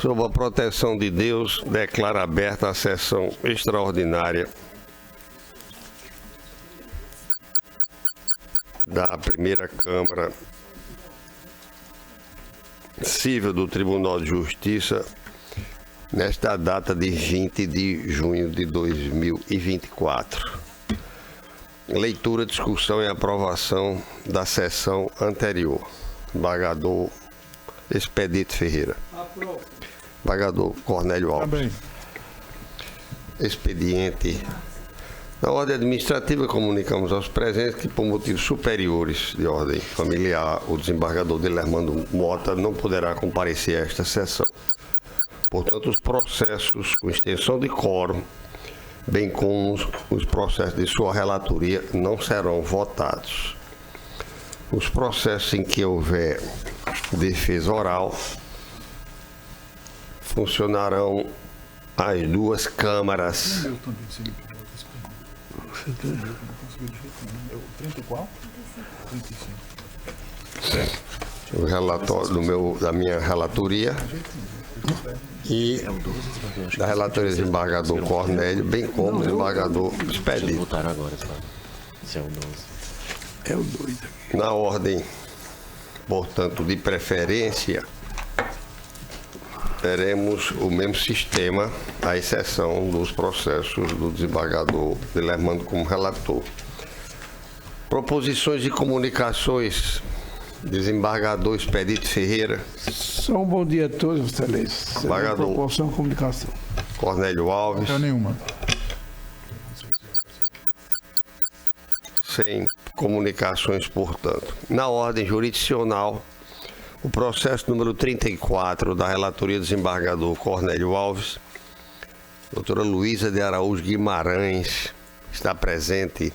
Sob a proteção de Deus, declaro aberta a sessão extraordinária da primeira Câmara Civil do Tribunal de Justiça, nesta data de 20 de junho de 2024. Leitura, discussão e aprovação da sessão anterior. Embargador Expedito Ferreira. Embargador Cornélio Alves. Também. Expediente. Na ordem administrativa, comunicamos aos presentes que, por motivos superiores de ordem familiar, o desembargador Dilermando Mota não poderá comparecer a esta sessão. Portanto, os processos com extensão de quórum, bem como os processos de sua relatoria, não serão votados. Os processos em que houver defesa oral funcionarão as duas câmaras. Eu também, se ele pegou esse eu não consegui de jeito nenhum. Eu, 30 e qual? 35. O relatório da minha relatoria e da relatoria do desembargador Cornélio, bem como do desembargador Expedito. Votaram agora, sabe? Esse é o 12. É o 2 aqui. Na ordem, portanto, de preferência, teremos o mesmo sistema, à exceção dos processos do desembargador Dilermando como relator. Proposições e comunicações, desembargador Expedito Ferreira, Só um bom dia a todos, excelência. Embargador. Proporção e comunicação. Cornélio Alves, Não nenhuma. sem comunicações, portanto. Na ordem jurisdicional, o processo número 34 da relatoria do desembargador Cornélio Alves, doutora Luísa de Araújo Guimarães, está presente.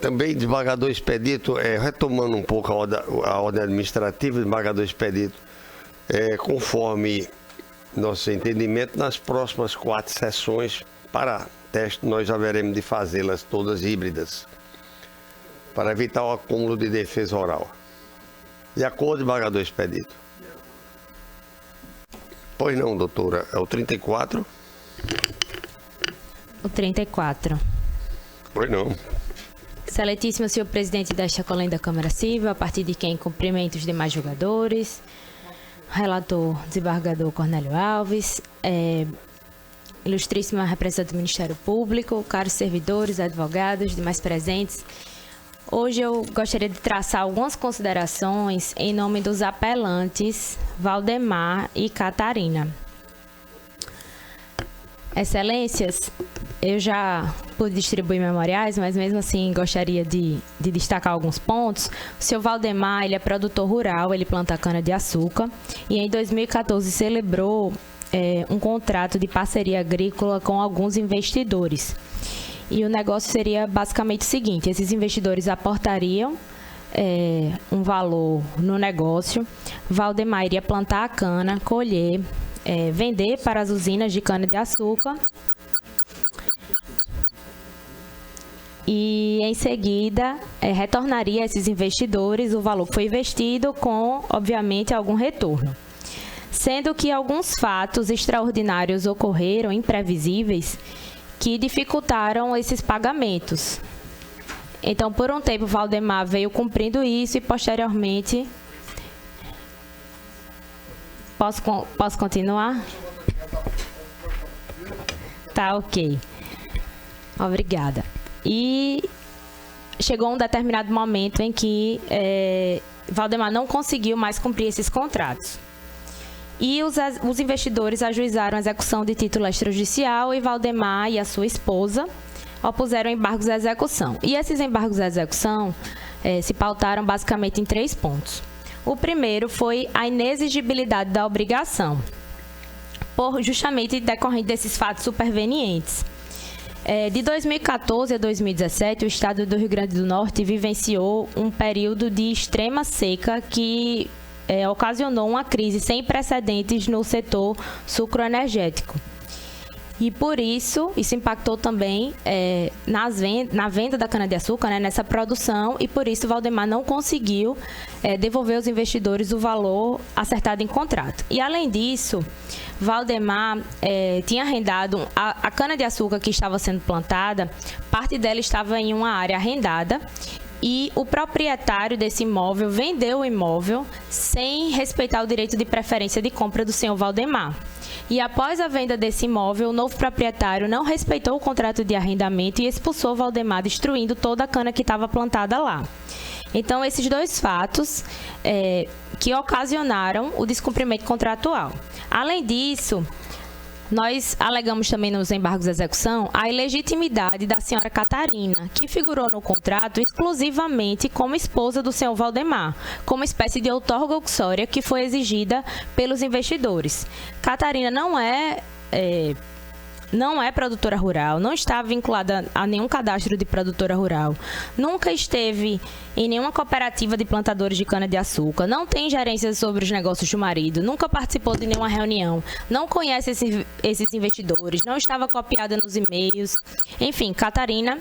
Também, desembargador Expedito, retomando um pouco a ordem administrativa, desembargador Expedito, conforme nosso entendimento, nas próximas 4 sessões, para teste, nós haveremos de fazê-las todas híbridas, para evitar o acúmulo de defesa oral. De acordo, desembargador Expedito? Pois não, doutora. É o 34? O 34. Pois não. Excelentíssimo senhor presidente desta Colém da Câmara Civil, a partir de quem cumprimento os demais julgadores, relator desembargador Cornélio Alves, ilustríssima representante do Ministério Público, caros servidores, advogados, demais presentes. Hoje eu gostaria de traçar algumas considerações em nome dos apelantes Valdemar e Catarina. Excelências, eu já pude distribuir memoriais, mas mesmo assim gostaria de destacar alguns pontos. O senhor Valdemar, ele é produtor rural, ele planta cana-de-açúcar e em 2014 celebrou um contrato de parceria agrícola com alguns investidores. E o negócio seria basicamente o seguinte: esses investidores aportariam um valor no negócio, Valdemar iria plantar a cana, colher, vender para as usinas de cana-de-açúcar e, em seguida, retornaria a esses investidores o valor que foi investido com, obviamente, algum retorno. Sendo que alguns fatos extraordinários ocorreram, imprevisíveis, que dificultaram esses pagamentos. Então, por um tempo, Valdemar veio cumprindo isso e, posteriormente... Posso continuar? Tá, ok. Obrigada. E chegou um determinado momento em que Valdemar não conseguiu mais cumprir esses contratos. E os investidores ajuizaram a execução de título extrajudicial e Valdemar e a sua esposa opuseram embargos à execução. E esses embargos à execução se pautaram basicamente em 3 pontos. O primeiro foi a inexigibilidade da obrigação, justamente decorrente desses fatos supervenientes. De 2014 a 2017, o estado do Rio Grande do Norte vivenciou um período de extrema seca que ocasionou uma crise sem precedentes no setor sucroenergético. E por isso impactou também na venda da cana-de-açúcar, né, nessa produção, e por isso Valdemar não conseguiu devolver aos investidores o valor acertado em contrato. E além disso, Valdemar tinha arrendado a cana-de-açúcar que estava sendo plantada, parte dela estava em uma área arrendada, e o proprietário desse imóvel vendeu o imóvel sem respeitar o direito de preferência de compra do senhor Valdemar. E após a venda desse imóvel, o novo proprietário não respeitou o contrato de arrendamento e expulsou Valdemar, destruindo toda a cana que estava plantada lá. Então, esses dois fatos que ocasionaram o descumprimento contratual. Além disso, nós alegamos também nos embargos de execução a ilegitimidade da senhora Catarina, que figurou no contrato exclusivamente como esposa do senhor Valdemar, como espécie de outorga uxória que foi exigida pelos investidores. Catarina não é produtora rural, não está vinculada a nenhum cadastro de produtora rural, nunca esteve em nenhuma cooperativa de plantadores de cana-de-açúcar, não tem gerência sobre os negócios do marido, nunca participou de nenhuma reunião, não conhece esses investidores, não estava copiada nos e-mails. Enfim, Catarina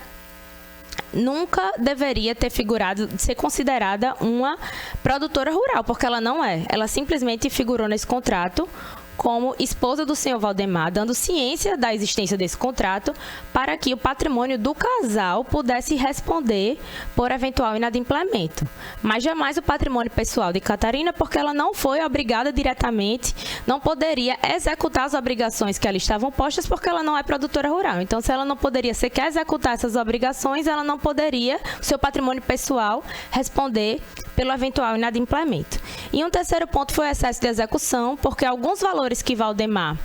nunca deveria ter figurado, ser considerada uma produtora rural, porque ela não é. Ela simplesmente figurou nesse contrato como esposa do senhor Valdemar, dando ciência da existência desse contrato para que o patrimônio do casal pudesse responder por eventual inadimplemento. Mas jamais o patrimônio pessoal de Catarina, porque ela não foi obrigada diretamente, não poderia executar as obrigações que ali estavam postas, porque ela não é produtora rural. Então, se ela não poderia sequer executar essas obrigações, ela não poderia, o seu patrimônio pessoal, responder pelo eventual inadimplemento. E um terceiro ponto foi o excesso de execução, porque alguns valores que Valdemar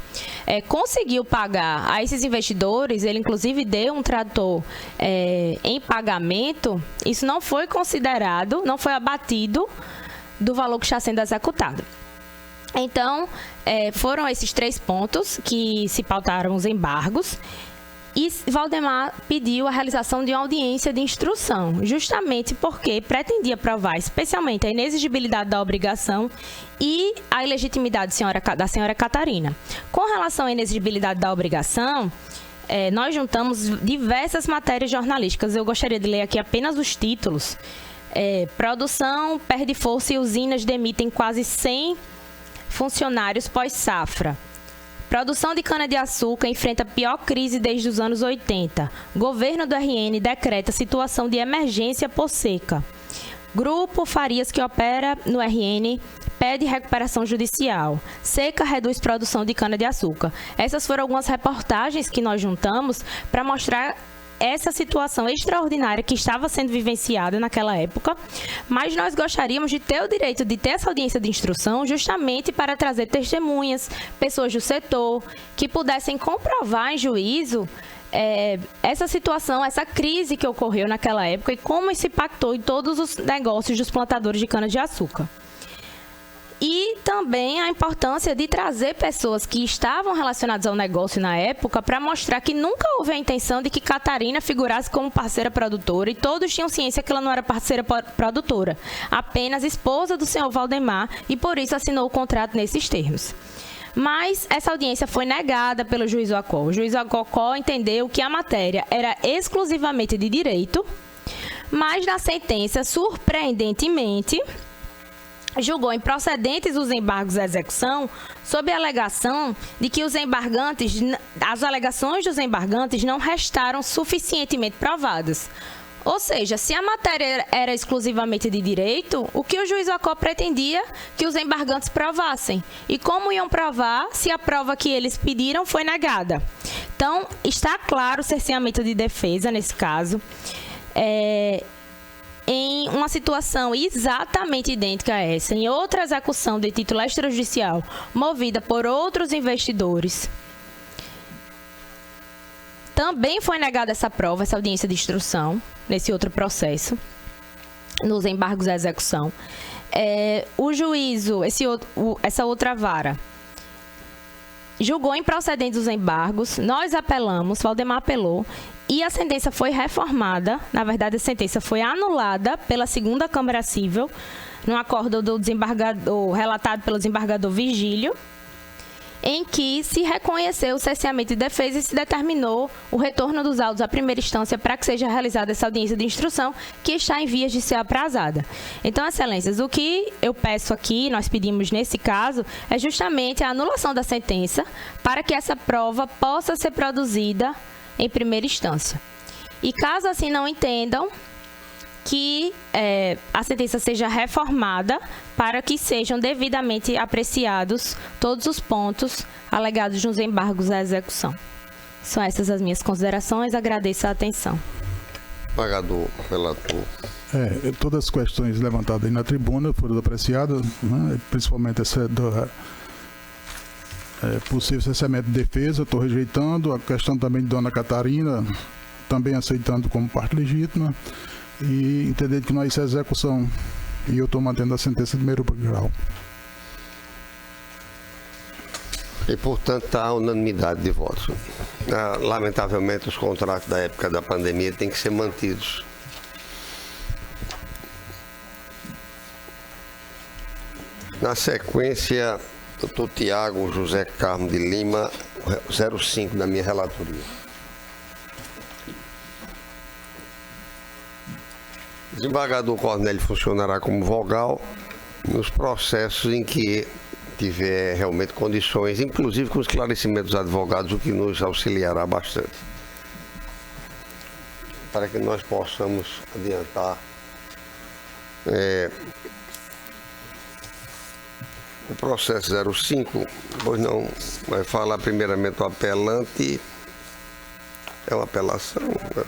conseguiu pagar a esses investidores, ele inclusive deu um trator em pagamento, isso não foi considerado, não foi abatido do valor que está sendo executado. Então, foram esses 3 pontos que se pautaram os embargos. E Valdemar pediu a realização de uma audiência de instrução, justamente porque pretendia provar especialmente a inexigibilidade da obrigação e a ilegitimidade da senhora Catarina. Com relação à inexigibilidade da obrigação, nós juntamos diversas matérias jornalísticas. Eu gostaria de ler aqui apenas os títulos. Produção perde força e usinas demitem quase 100 funcionários pós-safra. Produção de cana-de-açúcar enfrenta a pior crise desde os anos 80. Governo do RN decreta situação de emergência por seca. Grupo Farias, que opera no RN, pede recuperação judicial. Seca reduz produção de cana-de-açúcar. Essas foram algumas reportagens que nós juntamos para mostrar essa situação extraordinária que estava sendo vivenciada naquela época, mas nós gostaríamos de ter o direito de ter essa audiência de instrução justamente para trazer testemunhas, pessoas do setor, que pudessem comprovar em juízo essa situação, essa crise que ocorreu naquela época e como isso impactou em todos os negócios dos plantadores de cana-de-açúcar. E também a importância de trazer pessoas que estavam relacionadas ao negócio na época para mostrar que nunca houve a intenção de que Catarina figurasse como parceira produtora e todos tinham ciência que ela não era parceira produtora, apenas esposa do senhor Valdemar e por isso assinou o contrato nesses termos. Mas essa audiência foi negada pelo juiz Ocó. O juiz Ocó entendeu que a matéria era exclusivamente de direito, mas na sentença, surpreendentemente, julgou improcedentes os embargos à execução sob a alegação de que as alegações dos embargantes não restaram suficientemente provadas. Ou seja, se a matéria era exclusivamente de direito, o que o juiz Ocó pretendia que os embargantes provassem? E como iam provar se a prova que eles pediram foi negada? Então, está claro o cerceamento de defesa nesse caso. Em uma situação exatamente idêntica a essa, em outra execução de título extrajudicial movida por outros investidores, também foi negada essa prova, essa audiência de instrução, nesse outro processo, nos embargos à execução. O juízo, essa outra vara, julgou improcedentes os embargos, nós apelamos, Valdemar apelou, E a sentença foi reformada, na verdade a sentença foi anulada pela segunda Câmara Civil, num acordo do desembargador, relatado pelo desembargador Vigílio, em que se reconheceu o cerceamento de defesa e se determinou o retorno dos autos à primeira instância para que seja realizada essa audiência de instrução, que está em vias de ser aprazada. Então, excelências, o que eu peço aqui, nós pedimos nesse caso, é justamente a anulação da sentença para que essa prova possa ser produzida em primeira instância. E caso assim não entendam, que a sentença seja reformada para que sejam devidamente apreciados todos os pontos alegados nos embargos à execução. São essas as minhas considerações, agradeço a atenção. Pagador, relator. Todas as questões levantadas aí na tribuna foram apreciadas, né? Principalmente essa do possível cessamento de defesa, estou rejeitando. A questão também de Dona Catarina, também aceitando como parte legítima. E entender que não há isso é execução. E eu estou mantendo a sentença de primeiro grau. E, portanto, há unanimidade de votos. Lamentavelmente, os contratos da época da pandemia têm que ser mantidos. Na sequência, doutor Tiago José Carmo de Lima, 05 da minha relatoria. O desembargador Cornélio funcionará como vogal nos processos em que tiver realmente condições, inclusive com esclarecimento dos advogados, o que nos auxiliará bastante, para que nós possamos adiantar o processo 05. Pois não, vai falar primeiramente o apelante. É uma apelação, né?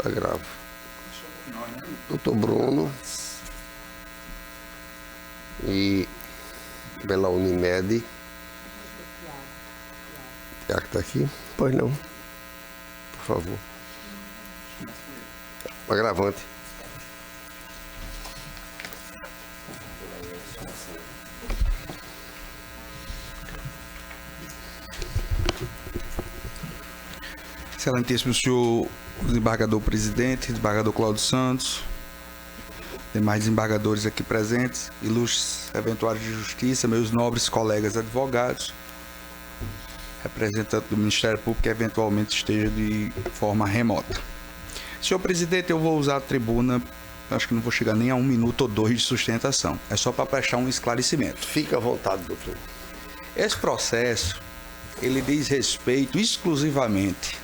Agravo. Doutor Bruno e pela Unimed. Já que está aqui? Pois não. Por favor. Agravante. Excelentíssimo senhor desembargador presidente, desembargador Cláudio Santos, demais desembargadores aqui presentes, ilustres eventuários de justiça, meus nobres colegas advogados, representante do Ministério Público que eventualmente esteja de forma remota. Senhor presidente, eu vou usar a tribuna, acho que não vou chegar nem a 1 minuto ou 2 de sustentação, é só para prestar um esclarecimento. Fica à vontade, doutor. Esse processo, ele diz respeito exclusivamente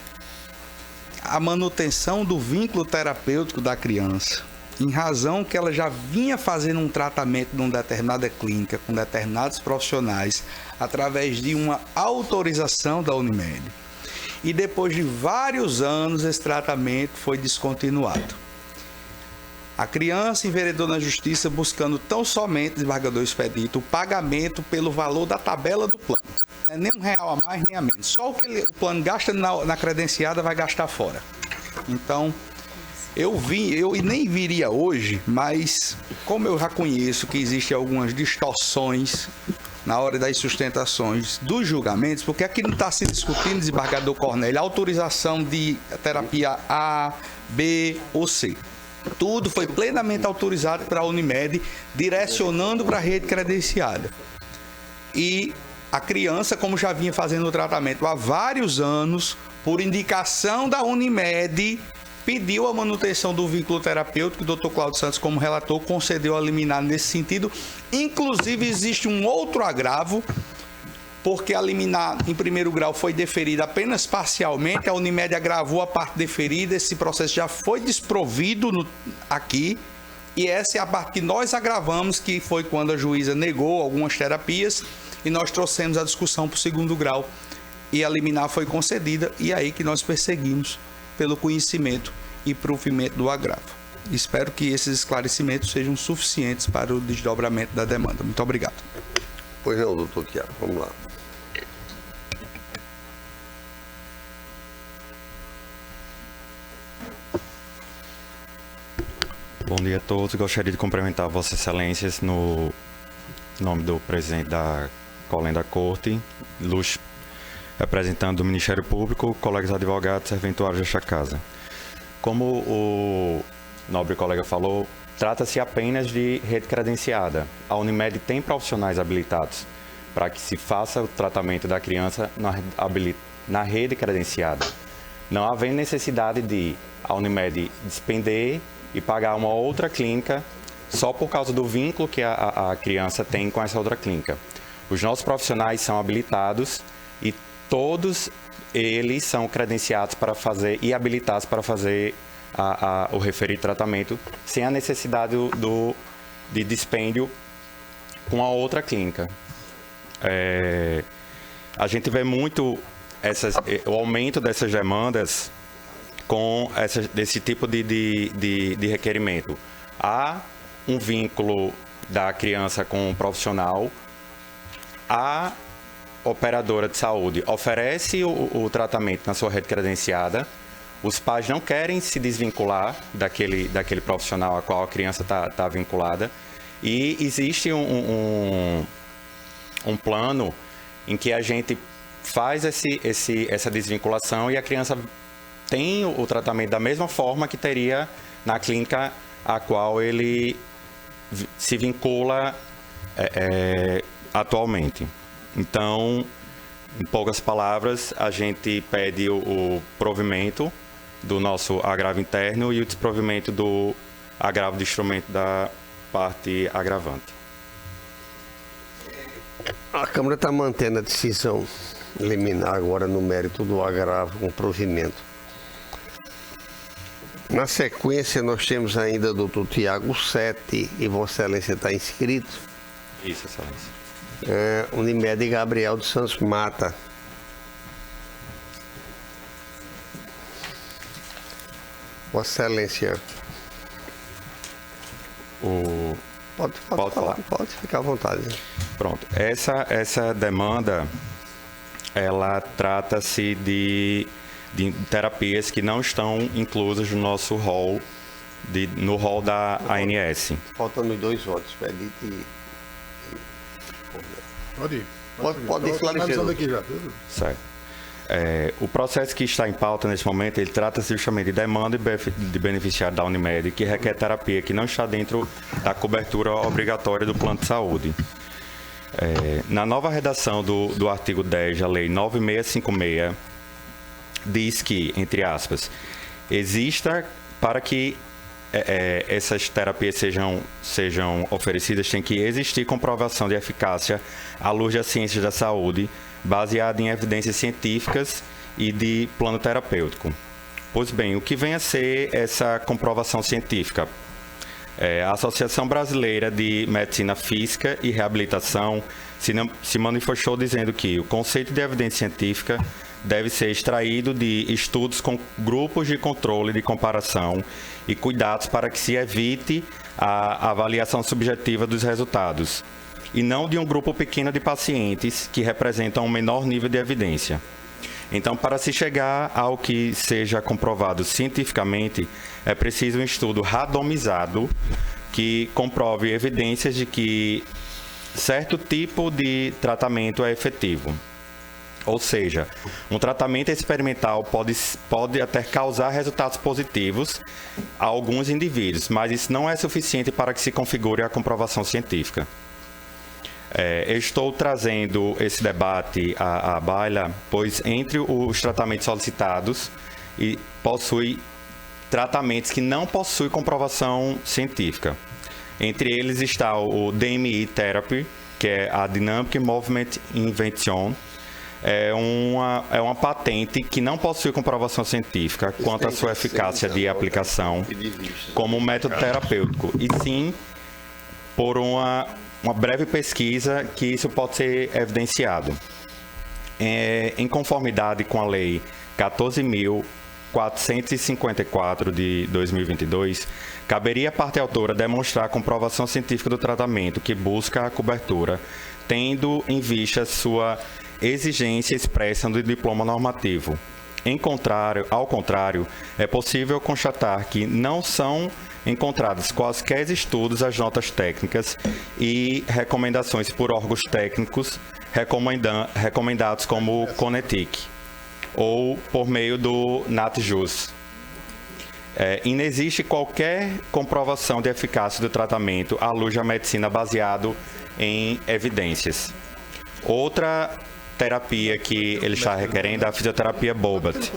à manutenção do vínculo terapêutico da criança, em razão que ela já vinha fazendo um tratamento numa determinada clínica, com determinados profissionais, através de uma autorização da Unimed. E depois de vários anos, esse tratamento foi descontinuado. A criança enveredou na justiça buscando tão somente, desembargador Expedito, o pagamento pelo valor da tabela do plano. Não é nem R$1 a mais, nem a menos. Só o que o plano gasta na credenciada vai gastar fora. Então, eu nem viria hoje, mas como eu já conheço que existem algumas distorções na hora das sustentações dos julgamentos, porque aqui não está se discutindo, desembargador Cornélio, a autorização de terapia A, B ou C. Tudo foi plenamente autorizado para a Unimed, direcionando para a rede credenciada. E a criança, como já vinha fazendo o tratamento há vários anos, por indicação da Unimed, pediu a manutenção do vínculo terapêutico. O doutor Cláudio Santos, como relator, concedeu a liminar nesse sentido. Inclusive, existe um outro agravo, porque a liminar em primeiro grau foi deferida apenas parcialmente, a Unimed agravou a parte deferida, esse processo já foi desprovido aqui, e essa é a parte que nós agravamos, que foi quando a juíza negou algumas terapias, e nós trouxemos a discussão para o segundo grau, e a liminar foi concedida, e é aí que nós perseguimos pelo conhecimento e provimento do agravo. Espero que esses esclarecimentos sejam suficientes para o desdobramento da demanda. Muito obrigado. Pois não, doutor Tiago, vamos lá. Bom dia a todos. Gostaria de cumprimentar Vossas Excelências no nome do presidente da Colém da Corte, ilustre representando o Ministério Público, colegas advogados, serventuários desta casa. Como o nobre colega falou, trata-se apenas de rede credenciada. A Unimed tem profissionais habilitados para que se faça o tratamento da criança na rede credenciada. Não havendo necessidade de a Unimed despender e pagar uma outra clínica só por causa do vínculo que a criança tem com essa outra clínica. Os nossos profissionais são habilitados e todos eles são credenciados para fazer e habilitados para fazer o referido tratamento sem a necessidade de dispêndio com a outra clínica. A gente vê muito o aumento dessas demandas com desse tipo de requerimento. Há um vínculo da criança com o profissional, a operadora de saúde oferece o tratamento na sua rede credenciada, os pais não querem se desvincular daquele profissional a qual a criança está vinculada, e existe um plano em que a gente faz essa desvinculação e a criança tem o tratamento da mesma forma que teria na clínica a qual ele se vincula atualmente. Então, em poucas palavras, a gente pede o provimento do nosso agravo interno e o desprovimento do agravo de instrumento da parte agravante. A Câmara está mantendo a decisão liminar agora no mérito do agravo com provimento. Na sequência, nós temos ainda o doutor Tiago Sete, e Vossa Excelência está inscrito. Isso, Excelência. Unimed Gabriel dos Santos Mata. Vossa Excelência. Pode falar. Pode ficar à vontade. Pronto. Essa demanda, ela trata-se de terapias que não estão inclusas no nosso rol, no rol da ANS. Faltando 2 votos, Pedite e... Pode ir. Pode esclarecer. Aqui já. Certo. O processo que está em pauta nesse momento, ele trata-se justamente de demanda de beneficiário da Unimed que requer terapia que não está dentro da cobertura obrigatória do plano de saúde. Na nova redação do artigo 10 da Lei 9656, diz que, entre aspas, exista para que essas terapias sejam oferecidas, tem que existir comprovação de eficácia à luz das ciências da saúde, baseada em evidências científicas e de plano terapêutico. Pois bem, o que vem a ser essa comprovação científica? A Associação Brasileira de Medicina Física e Reabilitação se manifestou dizendo que o conceito de evidência científica deve ser extraído de estudos com grupos de controle de comparação e cuidados para que se evite a avaliação subjetiva dos resultados, e não de um grupo pequeno de pacientes que representam um menor nível de evidência. Então, para se chegar ao que seja comprovado cientificamente, é preciso um estudo randomizado que comprove evidências de que certo tipo de tratamento é efetivo. Ou seja, um tratamento experimental pode até causar resultados positivos a alguns indivíduos, mas isso não é suficiente para que se configure a comprovação científica. Eu estou trazendo esse debate à baila, pois entre os tratamentos solicitados possui tratamentos que não possuem comprovação científica. Entre eles está o DMI Therapy, que é a Dynamic Movement Invention. É uma patente que não possui comprovação científica quanto à sua eficácia de aplicação como método terapêutico, e sim por uma breve pesquisa que isso pode ser evidenciado. Em conformidade com a Lei 14.454 de 2022, caberia à parte autora demonstrar a comprovação científica do tratamento que busca a cobertura, tendo em vista sua exigência expressa do diploma normativo. Ao contrário, é possível constatar que não são encontrados quaisquer estudos, as notas técnicas e recomendações por órgãos técnicos recomendados como Conetic ou por meio do NatJus. E não existe qualquer comprovação de eficácia do tratamento à luz da medicina baseado em evidências. Outra terapia que ele está requerendo é a fisioterapia Bobat.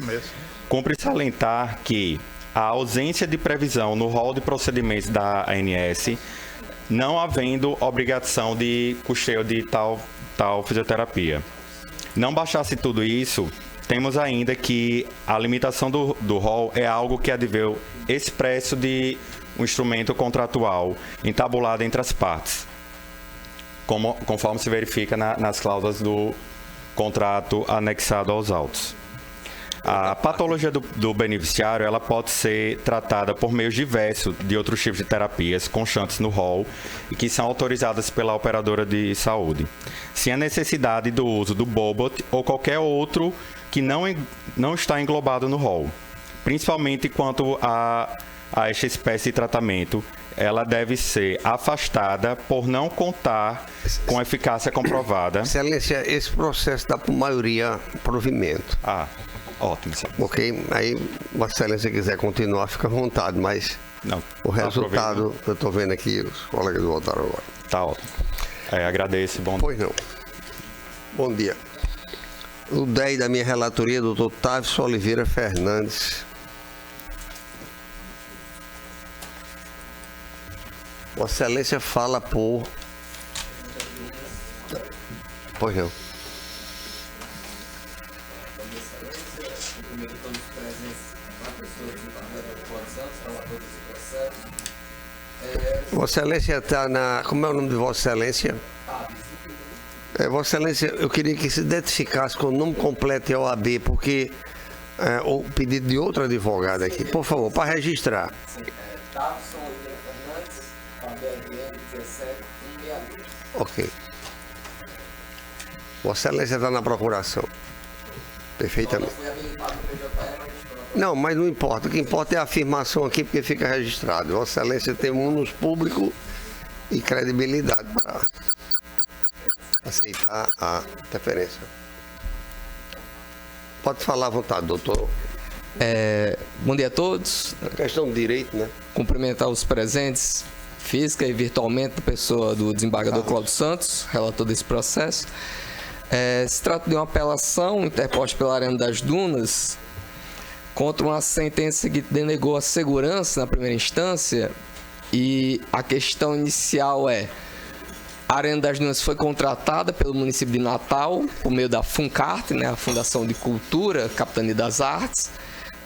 Cumpre salientar que a ausência de previsão no rol de procedimentos da ANS, não havendo obrigação de custeio de tal fisioterapia. Não bastasse tudo isso, temos ainda que a limitação do rol é algo que adveu expresso de um instrumento contratual entabulado entre as partes, conforme se verifica nas cláusulas do contrato anexado aos autos. A patologia do beneficiário ela pode ser tratada por meios diversos de outros tipos de terapias constantes no rol e que são autorizadas pela operadora de saúde, sem a necessidade do uso do Bobat ou qualquer outro que não está englobado no rol. Principalmente quanto a esta espécie de tratamento, ela deve ser afastada por não contar com eficácia comprovada. Excelência, esse processo dá por maioria provimento. Ótimo. Ok? Aí, Vossa Excelência quiser continuar, fica à vontade, mas não, o resultado, eu estou vendo aqui, os colegas voltaram agora. Tá ótimo. Agradeço, bom dia. Pois não. Bom dia. O 10 da minha relatoria, doutor Tavis Oliveira Fernandes. Vossa Excelência fala por... Pois não. Vossa Excelência está na... Como é o nome de Vossa Excelência? Vossa Excelência, eu queria que se identificasse com o nome completo e OAB, porque o pedido de outro advogado aqui. Por favor, para registrar. Davison Oliveira Fernandes, KBRN 17162. Ok. Vossa Excelência está na procuração. Perfeitamente. Não, mas não importa. O que importa é a afirmação aqui, porque fica registrado. Vossa Excelência tem um público e credibilidade para aceitar a interferência. Pode falar à vontade, doutor. Bom dia a todos. É questão de direito, né? Cumprimentar os presentes, física e virtualmente, pessoa do desembargador Cláudio Santos, relator desse processo. Se trata de uma apelação interposta pela Arena das Dunas contra uma sentença que denegou a segurança na primeira instância, e a questão inicial é: a Arena das Dunas foi contratada pelo município de Natal, por meio da FUNCART, né, a Fundação de Cultura, Capitania das Artes,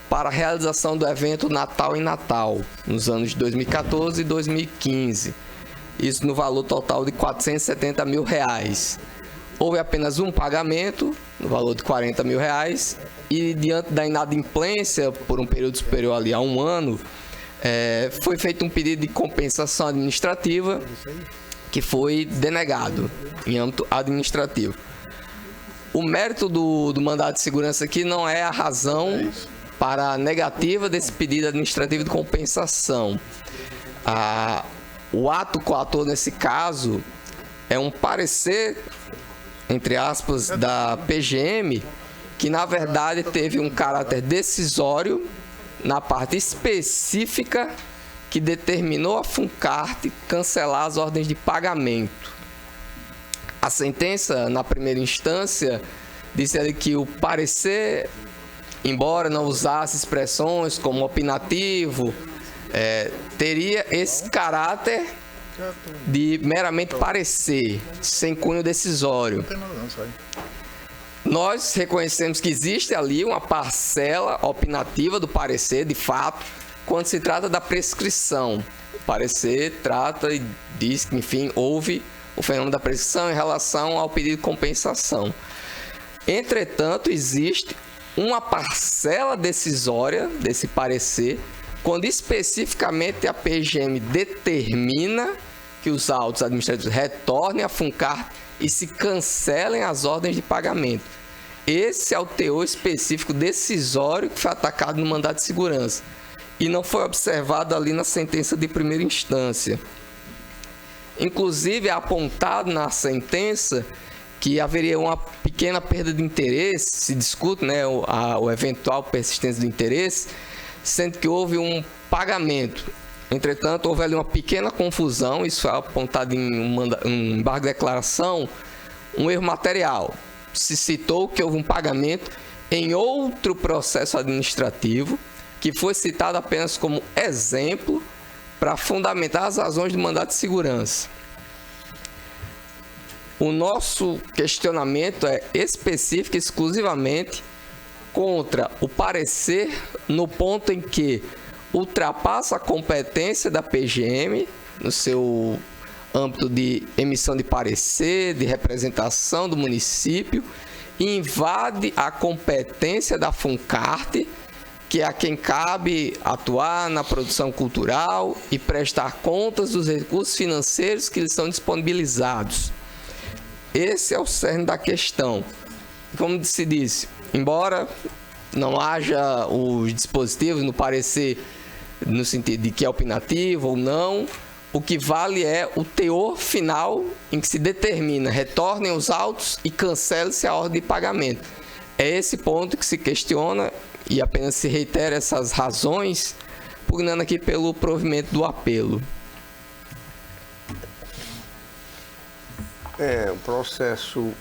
para a realização do evento Natal em Natal, nos anos de 2014 e 2015. Isso no valor total de R$470 mil. Houve apenas um pagamento, no valor de R$40 mil, e diante da inadimplência, por um período superior ali a um ano, foi feito um pedido de compensação administrativa, que foi denegado em âmbito administrativo. O mérito do mandado de segurança aqui não é a razão para a negativa desse pedido administrativo de compensação. O ato coator nesse caso é um parecer, entre aspas, da PGM, que na verdade teve um caráter decisório na parte específica que determinou a FUNCART cancelar as ordens de pagamento. A sentença, na primeira instância, disse ali que o parecer, embora não usasse expressões como opinativo, teria esse caráter de meramente parecer, sem cunho decisório. Nós reconhecemos que existe ali uma parcela opinativa do parecer, de fato, quando se trata da prescrição. O parecer trata e diz que, enfim, houve o fenômeno da prescrição em relação ao pedido de compensação. Entretanto, existe uma parcela decisória desse parecer, quando especificamente a PGM determina que os autos administrativos retornem à FUNCART e se cancelem as ordens de pagamento. Esse é o teor específico decisório que foi atacado no mandado de segurança e não foi observado ali na sentença de primeira instância. Inclusive, é apontado na sentença que haveria uma pequena perda de interesse, se discute, né, o eventual persistência do interesse, sendo que houve um pagamento. Entretanto, houve ali uma pequena confusão, isso foi apontado em um embargo de declaração, um erro material. Se citou que houve um pagamento em outro processo administrativo, que foi citado apenas como exemplo para fundamentar as razões do mandado de segurança. O nosso questionamento é específico exclusivamente contra o parecer no ponto em que ultrapassa a competência da PGM no seu âmbito de emissão de parecer, de representação do município, e invade a competência da FUNCART, que é a quem cabe atuar na produção cultural e prestar contas dos recursos financeiros que lhes são disponibilizados. Esse é o cerne da questão. Como se disse, embora não haja os dispositivos no parecer no sentido de que é opinativo ou não, o que vale é o teor final em que se determina retornem os autos e cancele-se a ordem de pagamento. É esse ponto que se questiona e apenas se reitera essas razões, pugnando aqui pelo provimento do apelo. O processo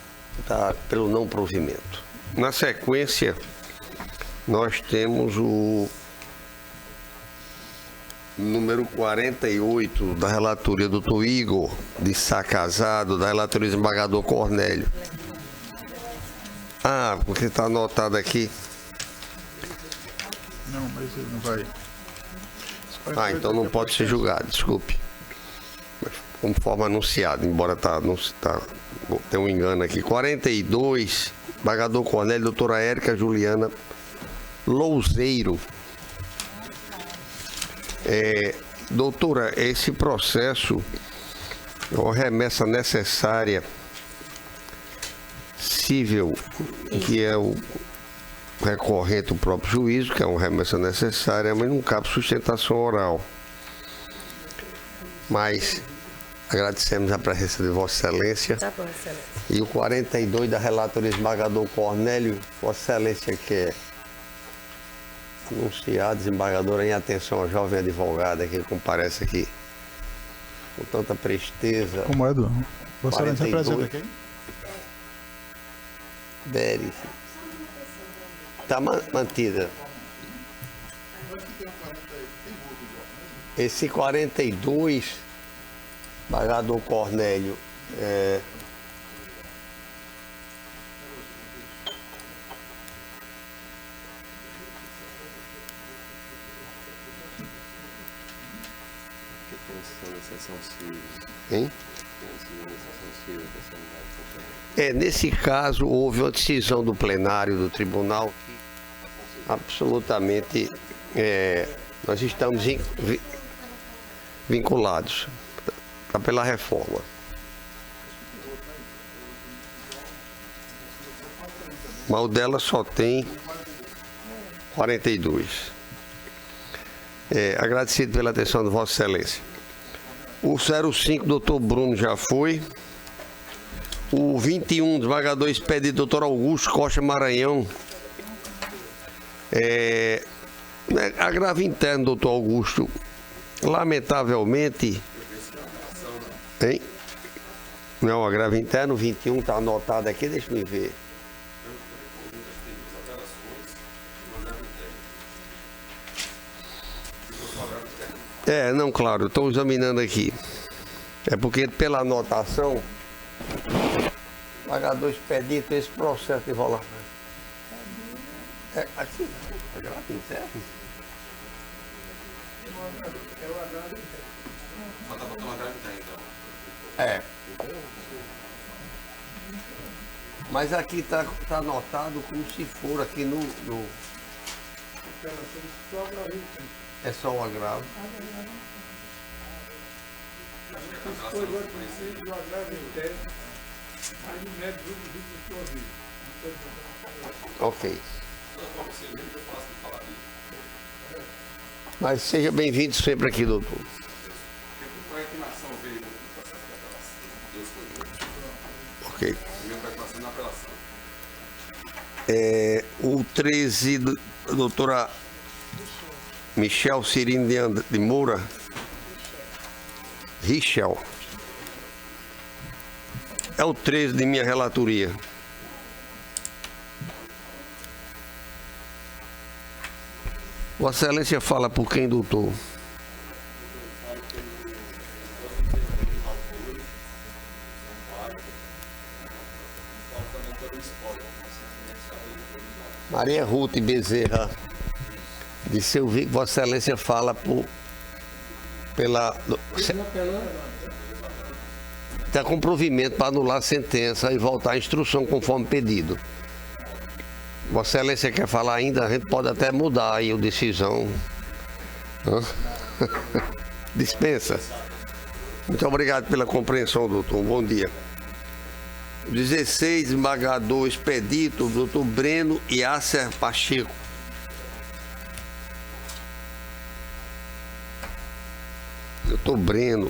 pelo não provimento. Na sequência, nós temos o número 48 da relatoria do Dr. Igor de Sá Casado, da relatoria do desembargador Cornélio. Porque está anotado aqui. Não, mas ele não vai. Então não pode ser julgado, desculpe. Conforme anunciado, embora tem um engano aqui. 42, desembargador Cornélio, doutora Érica Juliana Louzeiro. Doutora, esse processo é uma remessa necessária cível, que é o recorrente do próprio juízo, que é uma remessa necessária, mas não cabe sustentação oral. Mas agradecemos a presença de Vossa Excelência. Tá bom, Excelência. E o 42 da relatoria desembargador Cornélio, Vossa Excelência quer anunciar, desembargadora, em atenção à jovem advogada que comparece aqui com tanta presteza. Como é, Edu? Vossa Excelência representa aqui? Beres. Está mantida. Esse 42, desembargador Cornélio, hein? Nesse caso, houve uma decisão do plenário do tribunal que absolutamente nós estamos vinculados pela reforma. Mas o dela só tem 42. Agradecido pela atenção de Vossa Excelência. O 05, doutor Bruno, já foi. O 21, desembargador expedido, doutor Augusto Costa Maranhão. Agravo interno, doutor Augusto. Lamentavelmente. Hein? Não, agravo interno, 21 está anotado aqui, deixa eu ver. Não, claro, estou examinando aqui. É porque pela anotação, pagador expedito, esse processo de rolamento. Aqui, agravo interno. Mas aqui está anotado como se for aqui no... É só o agravo. Ok. Mas seja bem-vindo sempre aqui, doutor. Ok. O 13, doutora Michel Cirino de Moura. Richel. É o 13 de minha relatoria. Vossa Excelência fala por quem, doutor? Maria Ruth Bezerra, disse eu vi que Vossa Excelência fala está com provimento para anular a sentença e voltar à instrução conforme pedido. Vossa Excelência quer falar ainda? A gente pode até mudar aí a decisão. Dispensa. Muito obrigado pela compreensão, doutor. Um bom dia. 16, desembargador expedito, doutor Breno Iasser Pacheco. Doutor Breno.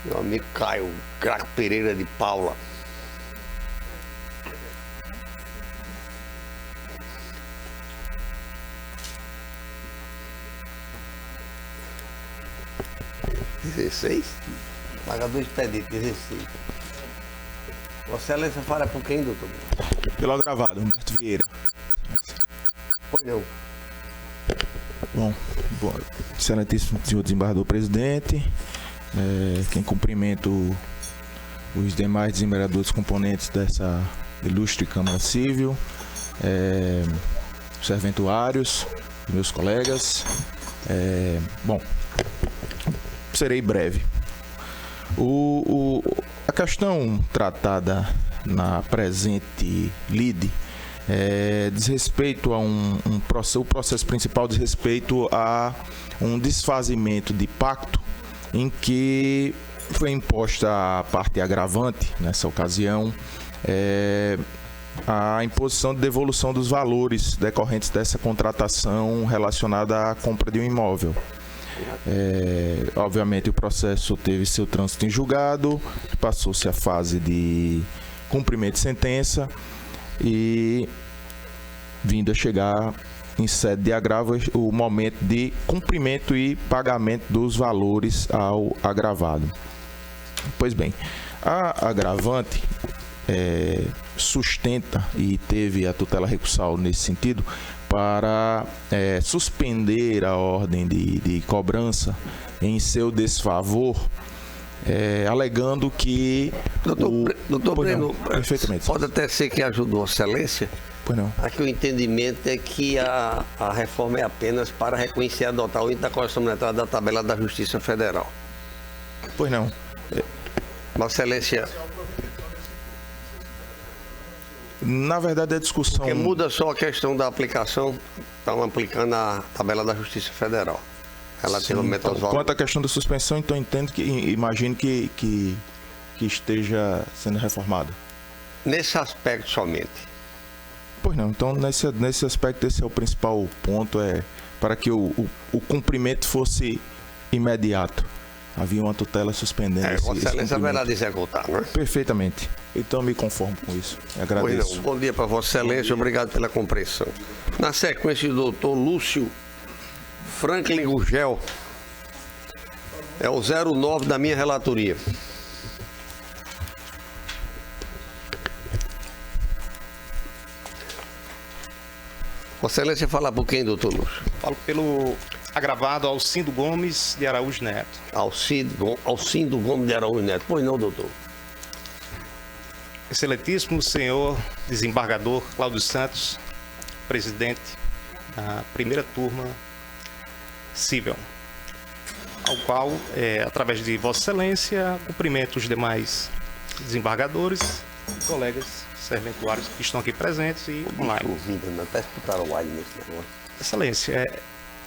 Meu amigo Caio Craco Pereira de Paula. Pagador expedito, 16. Vossa Excelência fala por quem, doutor? Pelo agravado, Humberto Vieira. Pois não. Bom, excelentíssimo senhor desembargador presidente, quem cumprimento os demais desembargadores componentes dessa ilustre Câmara Civil, os serventuários, meus colegas. Bom, serei breve. A questão tratada na presente lide diz respeito a o processo principal diz respeito a um desfazimento de pacto em que foi imposta a parte agravante, nessa ocasião, a imposição de devolução dos valores decorrentes dessa contratação relacionada à compra de um imóvel. Obviamente o processo teve seu trânsito em julgado, passou-se a fase de cumprimento de sentença e vindo a chegar em sede de agravo o momento de cumprimento e pagamento dos valores ao agravado. Pois bem, a agravante sustenta e teve a tutela recursal nesse sentido para suspender a ordem de cobrança em seu desfavor, alegando que... Doutor Breno, perfeitamente. Pode até ser que ajudou Vossa Excelência. Pois não. Aqui o entendimento é que a reforma é apenas para reconhecer e adotar o índice da correção monetária da tabela da Justiça Federal. Pois não. Vossa Excelência... Na verdade, a discussão... Porque muda só a questão da aplicação, estão aplicando a tabela da Justiça Federal, relativamente aos valores. Quanto à questão da suspensão, então entendo imagino que esteja sendo reformado. Nesse aspecto somente. Pois não, então nesse aspecto esse é o principal ponto, para que o cumprimento fosse imediato. Havia uma tutela suspendendo Vossa Excelência haverá de executar, não é? Perfeitamente. Então me conformo com isso. Agradeço. Pois não. Bom dia para Vossa Excelência, obrigado pela compreensão. Na sequência, o doutor Lúcio Franklin Gugel. É o 09 da minha relatoria. Vossa Excelência fala por quem, doutor Lúcio? Falo pelo agravado Alcindo Gomes de Araújo Neto. Alcindo Gomes de Araújo Neto. Pois não, doutor. Excelentíssimo senhor desembargador Cláudio Santos, presidente da primeira turma civil, ao qual, através de Vossa Excelência, cumprimento os demais desembargadores e colegas serventuários que estão aqui presentes e online. Até escutaram o nesse negócio. Excelência,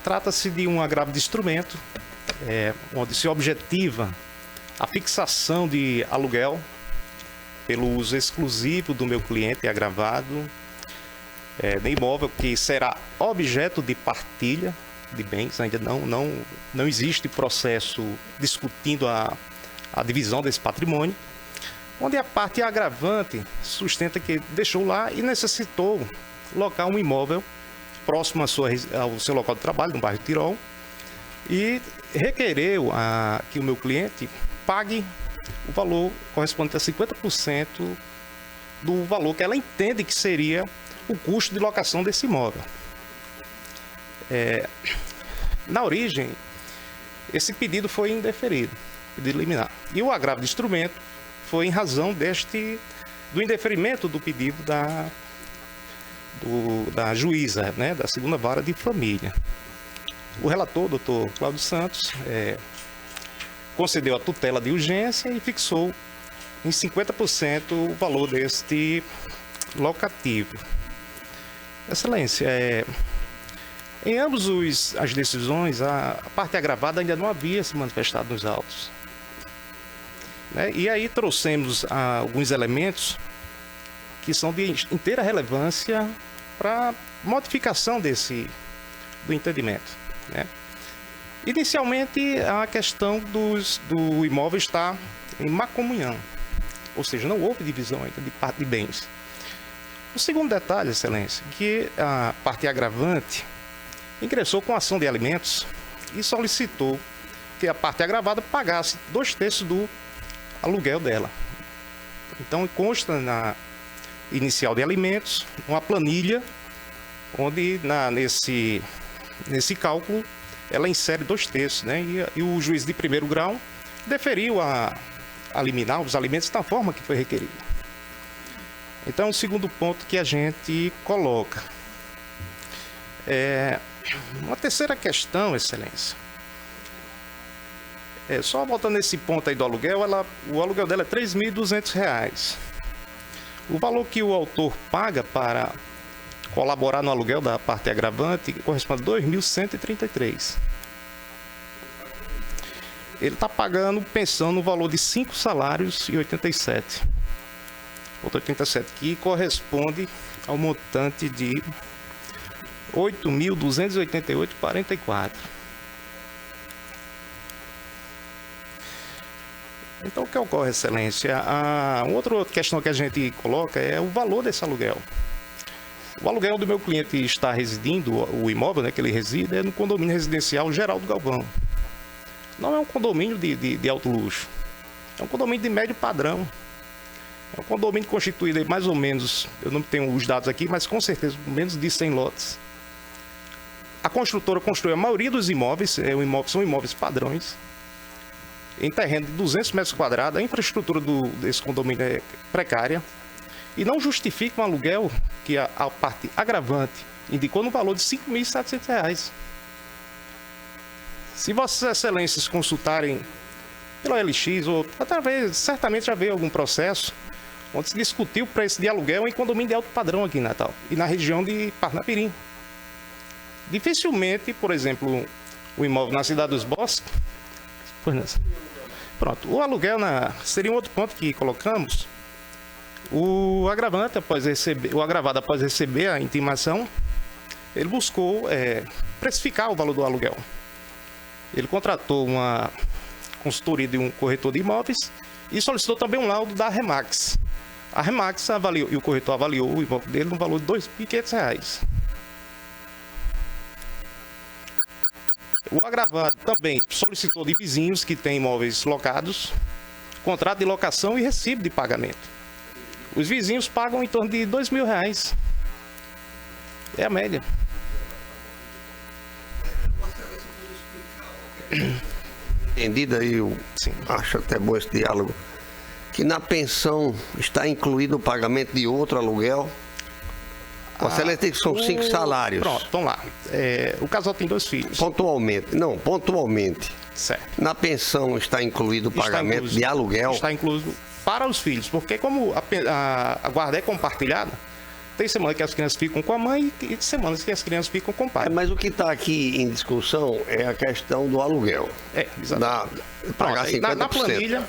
trata-se de um agravo de instrumento, onde se objetiva a fixação de aluguel pelo uso exclusivo do meu cliente agravado de imóvel que será objeto de partilha de bens. Ainda não existe processo discutindo a a divisão desse patrimônio, onde a parte agravante sustenta que deixou lá e necessitou locar um imóvel próximo ao seu local de trabalho, no bairro Tirol, e requereu que o meu cliente pague o valor correspondente a 50% do valor que ela entende que seria o custo de locação desse imóvel. Na origem, esse pedido foi indeferido, pedido liminar. E o agravo de instrumento foi em razão do indeferimento do pedido da juíza, né, da segunda vara de família. O relator, doutor Cláudio Santos, concedeu a tutela de urgência e fixou em 50% o valor deste locativo. Excelência, em ambas as decisões, a parte agravada ainda não havia se manifestado nos autos, né? E aí trouxemos alguns elementos que são de inteira relevância para modificação do entendimento, né? Inicialmente, a questão do imóvel está em má comunhão, ou seja, não houve divisão ainda de parte de bens. O segundo detalhe, excelência, que a parte agravante ingressou com ação de alimentos e solicitou que a parte agravada pagasse 2/3 do aluguel dela. Então, consta na inicial de alimentos uma planilha onde nesse cálculo ela insere 2/3, né? E o juiz de primeiro grau deferiu a liminar os alimentos da forma que foi requerido. Então, o segundo ponto que a gente coloca. Uma terceira questão, excelência. Só voltando nesse ponto aí do aluguel, o aluguel dela é R$ 3.200. O valor que o autor paga para colaborar no aluguel da parte agravante corresponde a R$ 2.133. Ele está pagando pensão no valor de 5 salários e 87. 87, que corresponde ao montante de R$ 8.288,44. Então, o que ocorre, excelência? Outra questão que a gente coloca é o valor desse aluguel. O aluguel do meu cliente está residindo, o imóvel, né, que ele reside, é no condomínio residencial Geraldo Galvão. Não é um condomínio de alto luxo. É um condomínio de médio padrão. É um condomínio constituído em mais ou menos, eu não tenho os dados aqui, mas com certeza menos de 100 lotes. A construtora construiu a maioria dos imóveis, são imóveis padrões, em terreno de 200 metros quadrados. A infraestrutura desse condomínio é precária e não justifica um aluguel que a parte agravante indicou no valor de R$ 5.700. Se vossas excelências consultarem pela OLX ou através, certamente já veio algum processo onde se discutiu o preço de aluguel em condomínio de alto padrão aqui em Natal e na região de Parnapirim. Dificilmente, por exemplo, o imóvel na Cidade dos Bosques. Pronto, o aluguel seria um outro ponto que colocamos. O agravado, após receber a intimação, ele buscou precificar o valor do aluguel. Ele contratou uma consultoria de um corretor de imóveis e solicitou também um laudo da Remax. A Remax avaliou, e o corretor avaliou o imóvel dele no valor de R$ 2.500. O agravado também solicitou de vizinhos que têm imóveis locados, contrato de locação e recibo de pagamento. Os vizinhos pagam em torno de R$ 2.000. É a média. Entendido aí, eu acho até bom esse diálogo, que na pensão está incluído o pagamento de outro aluguel. Você tem que são 5 salários. Pronto, vamos lá. O casal tem 2 filhos. Pontualmente. Certo. Na pensão está incluído o pagamento de aluguel? Está incluído para os filhos, porque como a guarda é compartilhada, tem semana que as crianças ficam com a mãe e semanas que as crianças ficam com o pai. Mas o que está aqui em discussão é a questão do aluguel. Exatamente. Pagar 50%. Na planilha...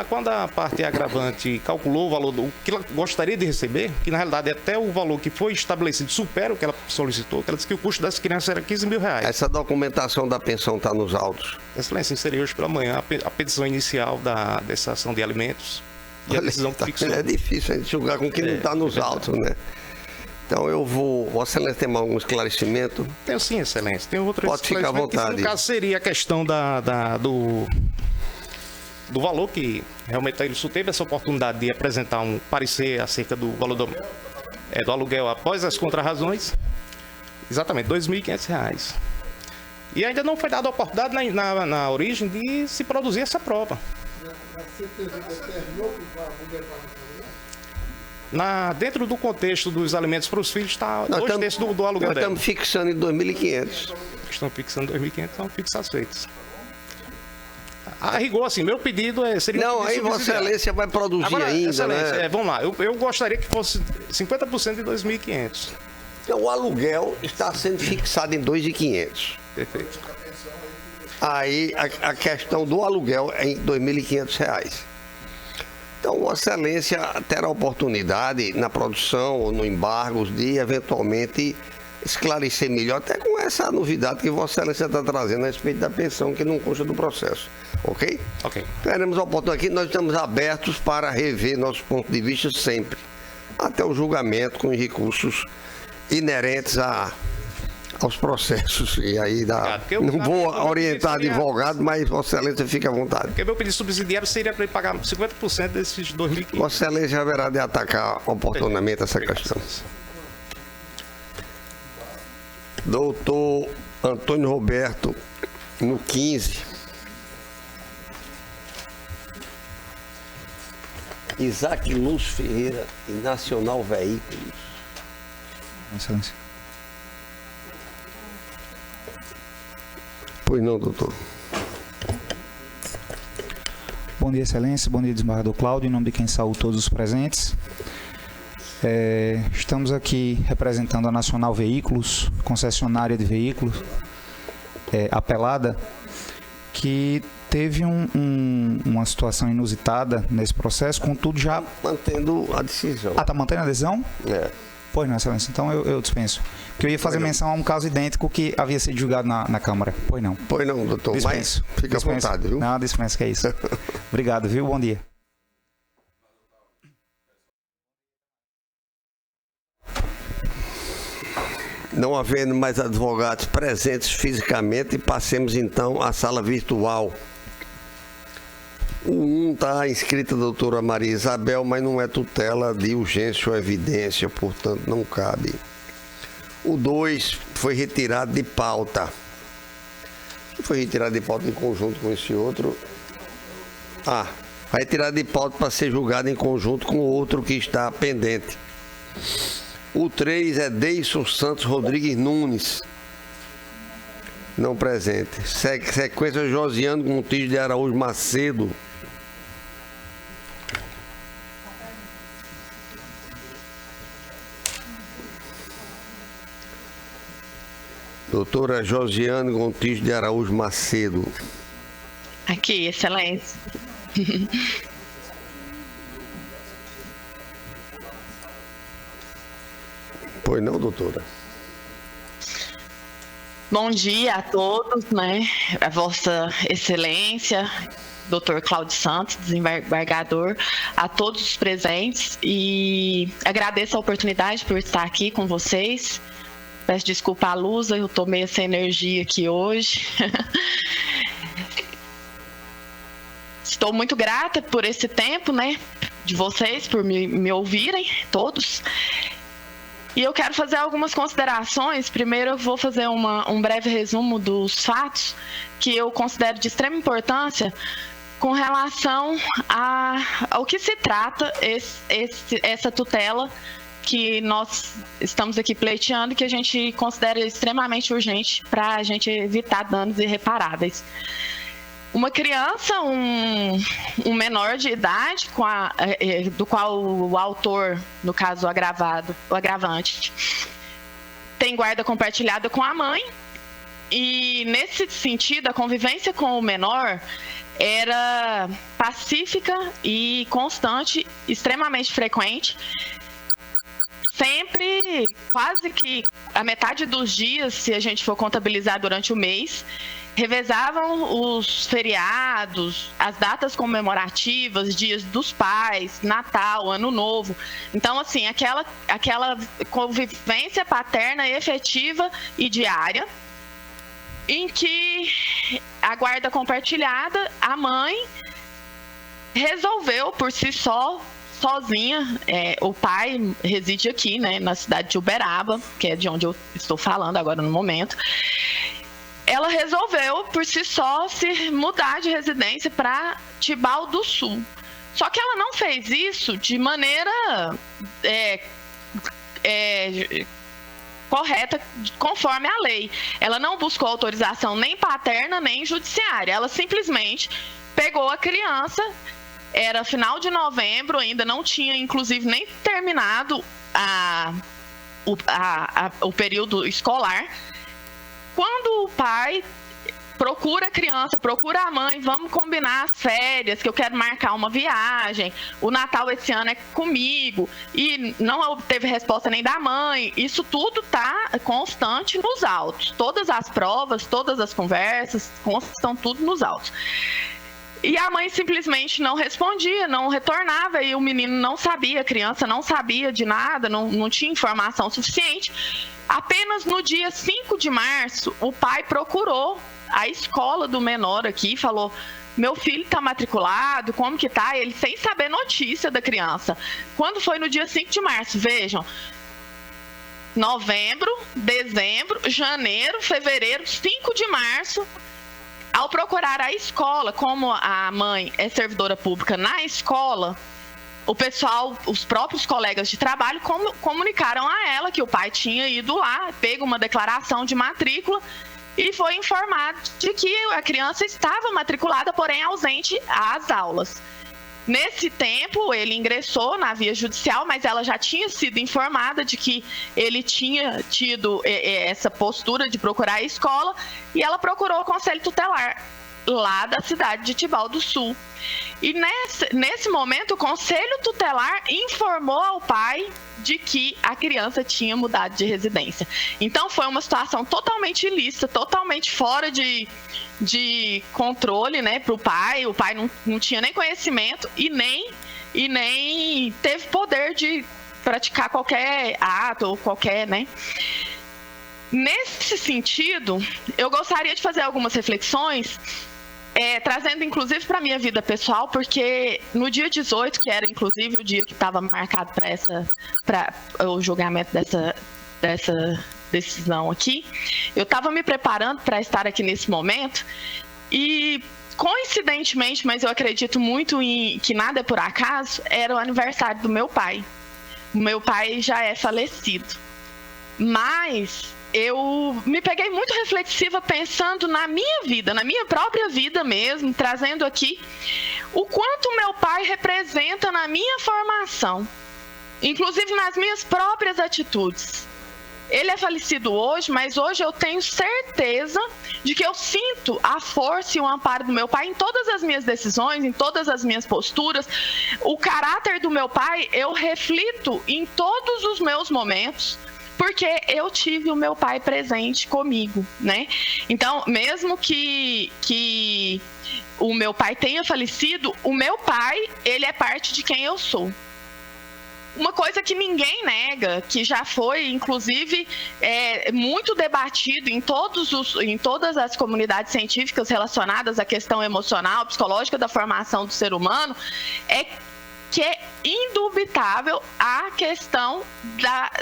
Quando a parte agravante calculou o valor do que ela gostaria de receber, que na realidade até o valor que foi estabelecido supera o que ela solicitou, que ela disse que o custo dessa criança era R$15.000. Essa documentação da pensão está nos autos. Excelência, inserir hoje pela manhã a petição inicial dessa ação de alimentos e a decisão que fixou. É difícil a gente julgar com quem não está nos autos, né? Então eu vou... Vossa Excelência tem algum esclarecimento? Tenho sim, Excelência. Tem outro Pode ficar à vontade. Que, no caso, seria a questão do valor que realmente a Ilustro teve essa oportunidade de apresentar um parecer acerca do valor do aluguel após as contrarrazões. Exatamente, R$2.500. E ainda não foi dada a oportunidade na origem de se produzir essa prova. Dentro do contexto dos alimentos para os filhos, está 2/3 do aluguel nós dela. Estamos fixando em 2.500. Estão fixando 2.500, então fique satisfeitos. A rigor, assim, meu pedido seria... Não, aí Vossa Excelência vai produzir agora, ainda, Excelência, né? Vamos lá, eu gostaria que fosse 50% de 2.500. Então, o aluguel está sendo fixado em 2.500. Perfeito. Aí a questão do aluguel é em R$2.500. Então, Vossa Excelência terá oportunidade na produção ou no embargo de eventualmente esclarecer melhor, até com essa novidade que Vossa Excelência está trazendo a respeito da pensão que não consta do processo. Ok? Ok. Teremos a oportunidade aqui, nós estamos abertos para rever nosso ponto de vista sempre, até o julgamento com os recursos inerentes aos processos. E aí não vou orientar advogado, mas Vossa Excelência fica à vontade. Porque meu pedido subsidiário seria para ele pagar 50% desses 2.500. Vossa Excelência haverá de atacar oportunamente essa questão. Doutor Antônio Roberto, no 15. Isaac Luz Ferreira e Nacional Veículos. Excelência. Pois não, doutor. Bom dia, Excelência. Bom dia, desembargador Cláudio. Em nome de quem saúdo todos os presentes. Estamos aqui representando a Nacional Veículos, concessionária de veículos, apelada, que teve uma situação inusitada nesse processo, contudo já... Mantendo a decisão. Ah, tá mantendo a decisão? É. Pois não, Excelência. Então eu dispenso. Porque eu ia fazer menção a um caso idêntico que havia sido julgado na Câmara. Pois não. Pois não, doutor. Dispenso. Mas fica à vontade, viu? Não, dispenso, que é isso. Obrigado, viu? Bom dia. Não havendo mais advogados presentes fisicamente, passemos então à sala virtual. O 1 está inscrita a doutora Maria Isabel, mas não é tutela de urgência ou evidência, portanto não cabe. O 2 foi retirado de pauta. Foi retirado de pauta em conjunto com esse outro. Vai retirado de pauta para ser julgado em conjunto com o outro que está pendente. O 3 é Deison Santos Rodrigues Nunes. Não presente. Sequência Josiano Gontijo de Araújo Macedo. Doutora Josiane Gontijo de Araújo Macedo. Aqui, Excelência. Pois não, doutora? Bom dia a todos, né? A Vossa Excelência, Dr. Cláudio Santos, desembargador, a todos os presentes, e agradeço a oportunidade por estar aqui com vocês. Peço desculpa à luz, eu estou meio sem energia aqui hoje. Estou muito grata por esse tempo, né, de vocês, por me ouvirem, todos. E eu quero fazer algumas considerações. Primeiro eu vou fazer um breve resumo dos fatos que eu considero de extrema importância com relação ao que se trata essa tutela que nós estamos aqui pleiteando, que a gente considera extremamente urgente para a gente evitar danos irreparáveis. Uma criança, um menor de idade, do qual o autor, no caso o agravante, tem guarda compartilhada com a mãe, e nesse sentido, a convivência com o menor era pacífica e constante, extremamente frequente. Sempre, quase que a metade dos dias, se a gente for contabilizar durante o mês, revezavam os feriados, as datas comemorativas, dias dos pais, Natal, Ano Novo. Então, assim, aquela convivência paterna efetiva e diária, em que a guarda compartilhada, a mãe resolveu por si só, sozinha, o pai reside aqui, né, na cidade de Uberaba, que é de onde eu estou falando agora no momento. Ela resolveu por si só se mudar de residência para Tibau do Sul. Só que ela não fez isso de maneira correta, conforme a lei. Ela não buscou autorização nem paterna nem judiciária. Ela simplesmente pegou a criança. Era final de novembro, ainda não tinha, inclusive, nem terminado o período escolar. Quando o pai procura a criança, procura a mãe, vamos combinar as férias, que eu quero marcar uma viagem, o Natal esse ano é comigo, e não obteve resposta nem da mãe, isso tudo está constante nos autos. Todas as provas, todas as conversas constam tudo nos autos. E a mãe simplesmente não respondia, não retornava, e o menino não sabia, a criança não sabia de nada, não tinha informação suficiente. Apenas no dia 5 de março, o pai procurou a escola do menor aqui e falou: meu filho está matriculado, como que tá? Ele sem saber notícia da criança. Quando foi no dia 5 de março, vejam, novembro, dezembro, janeiro, fevereiro, 5 de março, ao procurar a escola, como a mãe é servidora pública na escola, o pessoal, os próprios colegas de trabalho comunicaram a ela que o pai tinha ido lá, pego uma declaração de matrícula e foi informado de que a criança estava matriculada, porém ausente às aulas. Nesse tempo, ele ingressou na via judicial, mas ela já tinha sido informada de que ele tinha tido essa postura de procurar a escola, e ela procurou o Conselho Tutelar lá da cidade de Tibau do Sul. E nesse momento, o Conselho Tutelar informou ao pai de que a criança tinha mudado de residência. Então, foi uma situação totalmente ilícita, totalmente fora de controle, né, para o pai. O pai não tinha nem conhecimento e nem teve poder de praticar qualquer ato ou qualquer, né? Nesse sentido, eu gostaria de fazer algumas reflexões, trazendo inclusive para a minha vida pessoal, porque no dia 18, que era inclusive o dia que estava marcado para o julgamento dessa decisão aqui, eu estava me preparando para estar aqui nesse momento e, coincidentemente, mas eu acredito muito em que nada é por acaso, era o aniversário do meu pai. O meu pai já é falecido, mas eu me peguei muito reflexiva pensando na minha vida, na minha própria vida mesmo, trazendo aqui o quanto meu pai representa na minha formação, inclusive nas minhas próprias atitudes. Ele é falecido hoje, mas hoje eu tenho certeza de que eu sinto a força e o amparo do meu pai em todas as minhas decisões, em todas as minhas posturas. O caráter do meu pai eu reflito em todos os meus momentos, porque eu tive o meu pai presente comigo, né? Então, mesmo que o meu pai tenha falecido, o meu pai, ele é parte de quem eu sou. Uma coisa que ninguém nega, que já foi, inclusive, muito debatido em todas as comunidades científicas relacionadas à questão emocional, psicológica da formação do ser humano, é que é indubitável a questão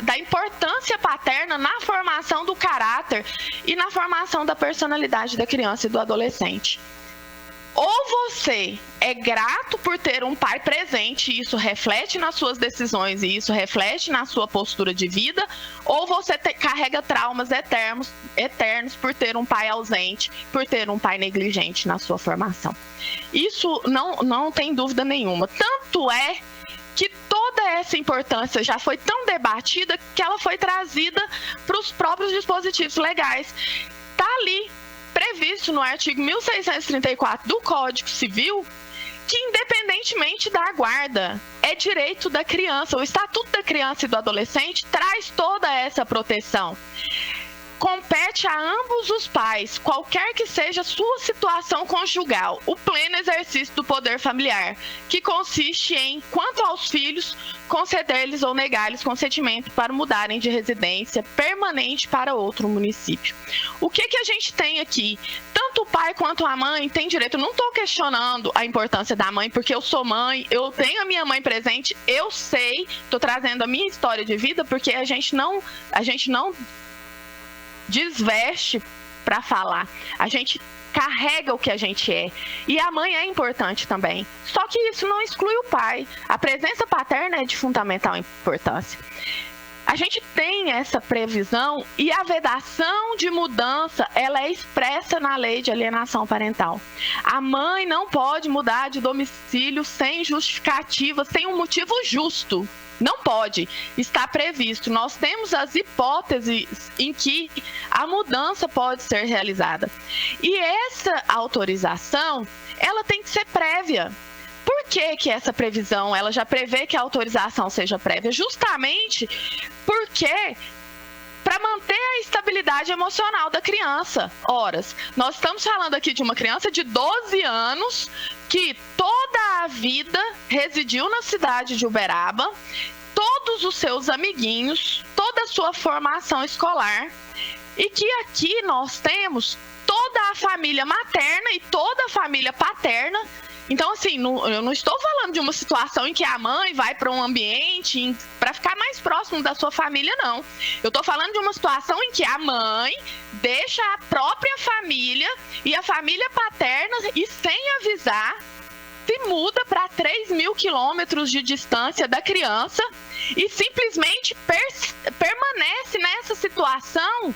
da importância paterna na formação do caráter e na formação da personalidade da criança e do adolescente. Ou você é grato por ter um pai presente, e isso reflete nas suas decisões e isso reflete na sua postura de vida, ou você carrega traumas eternos por ter um pai ausente, por ter um pai negligente na sua formação. Isso não tem dúvida nenhuma. Tanto é que toda essa importância já foi tão debatida que ela foi trazida para os próprios dispositivos legais. Está ali, previsto no artigo 1634 do Código Civil que, independentemente da guarda, é direito da criança. O Estatuto da Criança e do Adolescente traz toda essa proteção. Compete a ambos os pais, qualquer que seja a sua situação conjugal, o pleno exercício do poder familiar, que consiste em, quanto aos filhos, conceder-lhes ou negar-lhes consentimento para mudarem de residência permanente para outro município. O que a gente tem aqui? Tanto o pai quanto a mãe têm direito. Eu não estou questionando a importância da mãe, porque eu sou mãe, eu tenho a minha mãe presente, eu sei, estou trazendo a minha história de vida, porque a gente não desveste para falar. A gente carrega o que a gente é. E a mãe é importante também. Só que isso não exclui o pai. A presença paterna é de fundamental importância. A gente tem essa previsão e a vedação de mudança, ela é expressa na lei de alienação parental. A mãe não pode mudar de domicílio sem justificativa, sem um motivo justo. Não pode, está previsto. Nós temos as hipóteses em que a mudança pode ser realizada. E essa autorização, ela tem que ser prévia. Por que essa previsão, ela já prevê que a autorização seja prévia? Justamente porque para manter a estabilidade emocional da criança. Horas, nós estamos falando aqui de uma criança de 12 anos que toda a vida residiu na cidade de Uberaba, todos os seus amiguinhos, toda a sua formação escolar, e que aqui nós temos toda a família materna e toda a família paterna. Então, assim, eu não estou falando de uma situação em que a mãe vai para um ambiente para ficar mais próximo da sua família, não. Eu estou falando de uma situação em que a mãe deixa a própria família e a família paterna, e sem avisar, se muda para 3.000 quilômetros de distância da criança e simplesmente permanece nessa situação,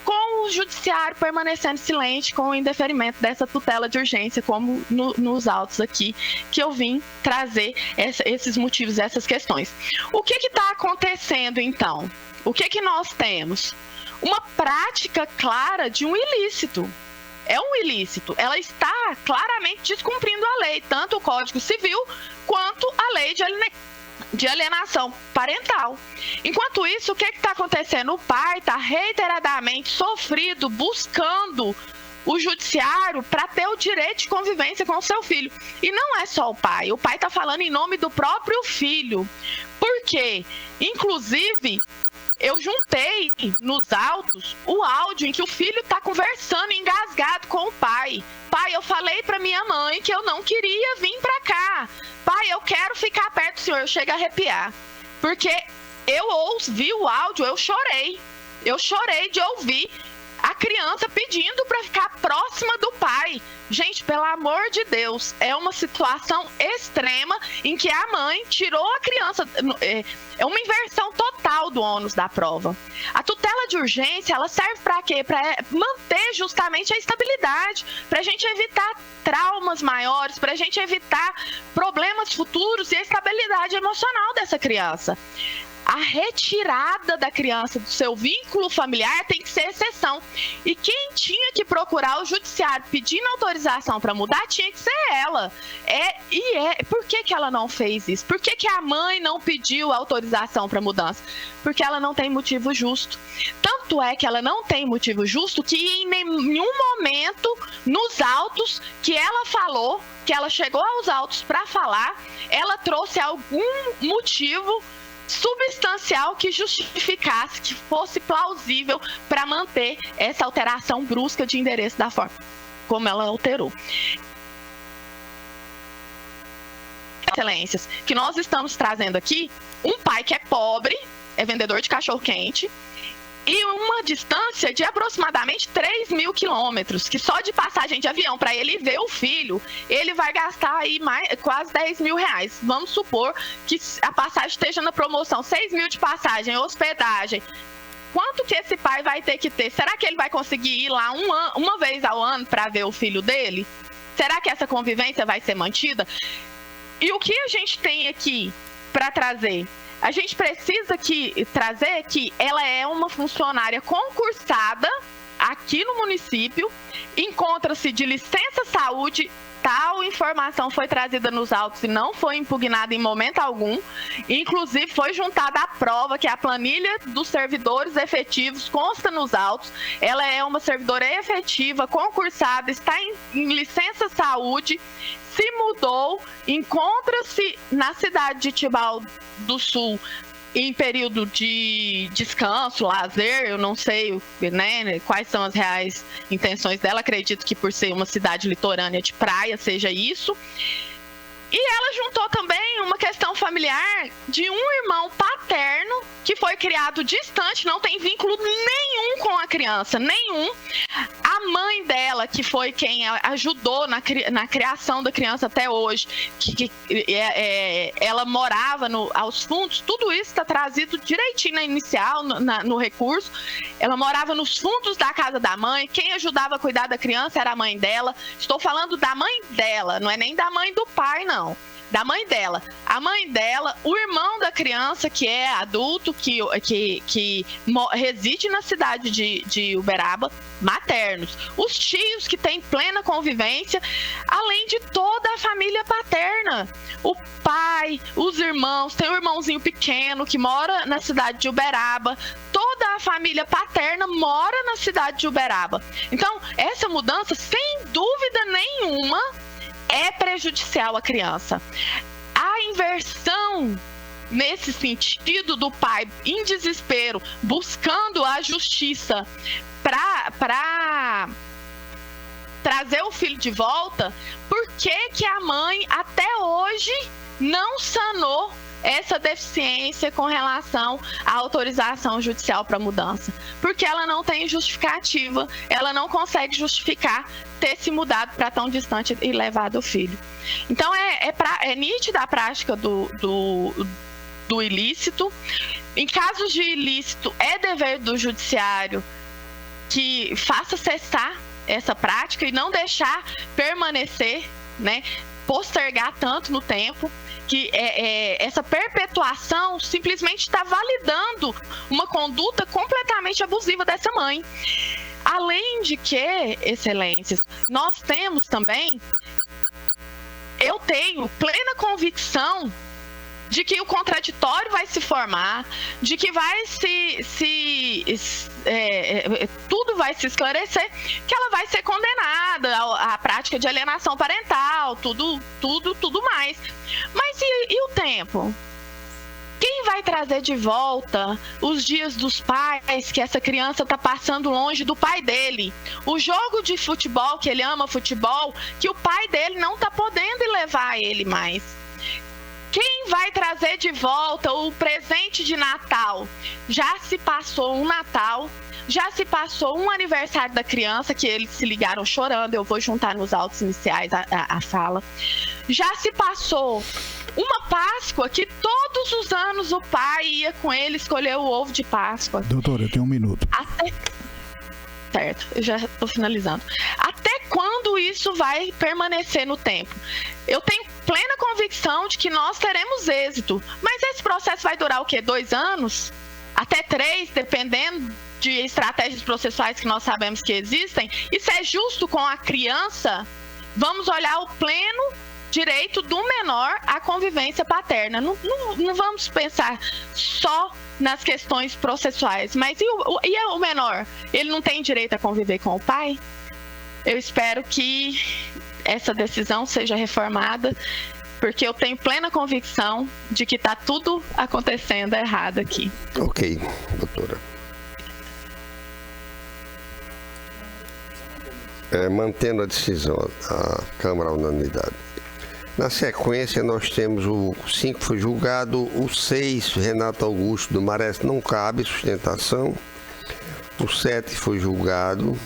com o judiciário permanecendo silente, com o indeferimento dessa tutela de urgência, como nos autos aqui, que eu vim trazer esses motivos, essas questões. O que está acontecendo, então? O que nós temos? Uma prática clara de um ilícito. É um ilícito. Ela está claramente descumprindo a lei, tanto o Código Civil quanto a lei de alienação parental. Enquanto isso, o que está acontecendo? O pai está reiteradamente sofrido, buscando o judiciário para ter o direito de convivência com o seu filho. E não é só o pai está falando em nome do próprio filho. Por quê? Inclusive, eu juntei nos autos o áudio em que o filho está conversando engasgado com o pai. Pai, eu falei para minha mãe que eu não queria vir para cá. Pai, eu quero ficar perto do senhor. Eu chego a arrepiar. Porque eu ouvi o áudio, eu chorei. Eu chorei de ouvir a criança pedindo para ficar próxima do pai. Gente, pelo amor de Deus, é uma situação extrema em que a mãe tirou a criança. É uma inversão total do ônus da prova. A tutela de urgência, ela serve para quê? Para manter justamente a estabilidade, para a gente evitar traumas maiores, para a gente evitar problemas futuros e a estabilidade emocional dessa criança. A retirada da criança do seu vínculo familiar tem que ser exceção. E quem tinha que procurar o judiciário pedindo autorização para mudar tinha que ser ela. Por que ela não fez isso? Por que a mãe não pediu autorização para mudança? Porque ela não tem motivo justo. Tanto é que ela não tem motivo justo que em nenhum momento nos autos que ela falou, que ela chegou aos autos para falar, ela trouxe algum motivo substancial que justificasse, que fosse plausível para manter essa alteração brusca de endereço da forma como ela alterou. Excelências, que nós estamos trazendo aqui, um pai que é pobre, é vendedor de cachorro-quente, e uma distância de aproximadamente 3.000 quilômetros, que só de passagem de avião para ele ver o filho, ele vai gastar aí quase 10 mil reais. Vamos supor que a passagem esteja na promoção, 6 mil de passagem, hospedagem. Quanto que esse pai vai ter que ter? Será que ele vai conseguir ir lá uma vez ao ano para ver o filho dele? Será que essa convivência vai ser mantida? E o que a gente tem aqui para trazer? A gente precisa trazer que ela é uma funcionária concursada aqui no município, encontra-se de licença saúde. Tal informação foi trazida nos autos e não foi impugnada em momento algum. Inclusive, foi juntada a prova que a planilha dos servidores efetivos consta nos autos. Ela é uma servidora efetiva, concursada, está em licença saúde, se mudou, encontra-se na cidade de Tibau do Sul em período de descanso, lazer, eu não sei, né, quais são as reais intenções dela. Acredito que por ser uma cidade litorânea de praia seja isso. E ela juntou também uma questão familiar de um irmão paterno que foi criado distante, não tem vínculo nenhum com a criança, nenhum. A mãe dela, que foi quem ajudou na criação da criança até hoje, ela morava aos fundos, tudo isso está trazido direitinho na inicial, no recurso. Ela morava nos fundos da casa da mãe, quem ajudava a cuidar da criança era a mãe dela. Estou falando da mãe dela, não é nem da mãe do pai, não. Da mãe dela. A mãe dela, o irmão da criança, que é adulto, que reside na cidade de Uberaba, maternos. Os tios que têm plena convivência, além de toda a família paterna. O pai, os irmãos, tem um irmãozinho pequeno que mora na cidade de Uberaba. Toda a família paterna mora na cidade de Uberaba. Então, essa mudança, sem dúvida nenhuma, é prejudicial à criança. A inversão nesse sentido do pai em desespero, buscando a justiça para trazer o filho de volta, por que a mãe até hoje não sanou essa deficiência com relação à autorização judicial para mudança? Porque ela não tem justificativa, ela não consegue justificar ter se mudado para tão distante e levado o filho. Então é nítida a prática do ilícito. Em casos de ilícito, é dever do judiciário que faça cessar essa prática e não deixar permanecer, né, postergar tanto no tempo, que essa perpetuação simplesmente está validando uma conduta completamente abusiva dessa mãe. Além de que, excelências, nós temos também, eu tenho plena convicção de que o contraditório vai se formar, de que vai tudo vai se esclarecer, que ela vai ser condenada à prática de alienação parental, tudo mais. Mas e o tempo? Quem vai trazer de volta os dias dos pais que essa criança está passando longe do pai dele? O jogo de futebol, que ele ama futebol, que o pai dele não está podendo levar ele mais. Quem vai trazer de volta o presente de Natal? Já se passou um Natal, já se passou um aniversário da criança, que eles se ligaram chorando, eu vou juntar nos autos iniciais a fala. Já se passou uma Páscoa que todos os anos o pai ia com ele escolher o ovo de Páscoa. Doutora, eu tenho um minuto. Certo, eu já estou finalizando. Até quando isso vai permanecer no tempo? Eu tenho plena convicção de que nós teremos êxito, mas esse processo vai durar o quê? 2 anos? Até 3, dependendo de estratégias processuais que nós sabemos que existem. Isso é justo com a criança? Vamos olhar o pleno direito do menor à convivência paterna. Não vamos pensar só nas questões processuais, mas e o menor? Ele não tem direito a conviver com o pai? Eu espero que essa decisão seja reformada, porque eu tenho plena convicção de que está tudo acontecendo errado aqui. Ok, doutora. Mantendo a decisão, a Câmara unanimidade. Na sequência, nós temos o 5 foi julgado, o 6, Renato Augusto do Marés, não cabe sustentação. O 7 foi julgado.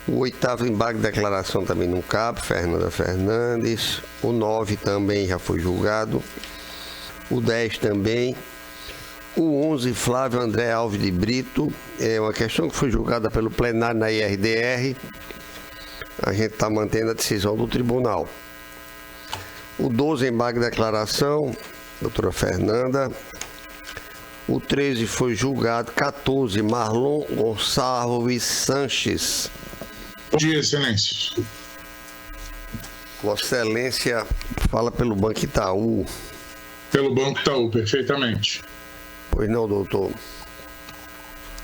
O 8º embargo de declaração também não cabe, Fernanda Fernandes. O 9 também já foi julgado. O 10 também. O 11, Flávio André Alves de Brito. É uma questão que foi julgada pelo plenário na IRDR. A gente está mantendo a decisão do tribunal. O 12, embargo de declaração, doutora Fernanda. O 13 foi julgado. 14, Marlon Gonçalves Sanches. Bom dia, Excelência. Vossa Excelência fala pelo Banco Itaú. Pelo Banco Itaú, perfeitamente. Pois não, doutor.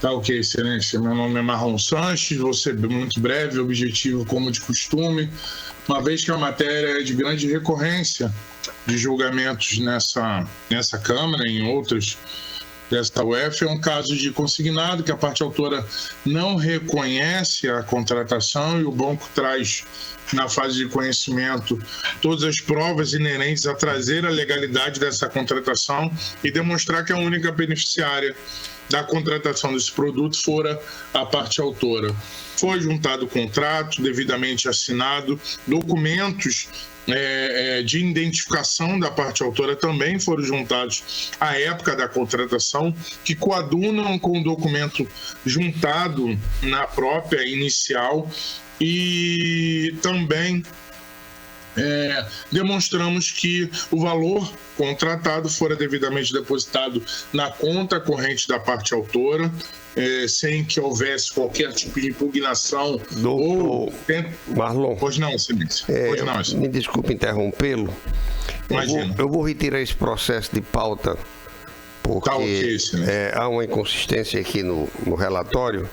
Tá ok, Excelência. Meu nome é Marlon Sanches, vou ser muito breve, objetivo como de costume, uma vez que a matéria é de grande recorrência de julgamentos nessa Câmara e em outras desta UF, é um caso de consignado que a parte autora não reconhece a contratação e o banco traz, na fase de conhecimento, todas as provas inerentes a trazer a legalidade dessa contratação e demonstrar que a única beneficiária da contratação desse produto fora a parte autora. Foi juntado o contrato, devidamente assinado, documentos de identificação da parte autora também foram juntados à época da contratação, que coadunam com o documento juntado na própria inicial, e também demonstramos que o valor contratado fora devidamente depositado na conta corrente da parte autora, sem que houvesse qualquer tipo de impugnação. Marlon. Pois não, Excelência. Me desculpe interrompê-lo. Eu vou retirar esse processo de pauta, porque tá okay, há uma inconsistência aqui no relatório,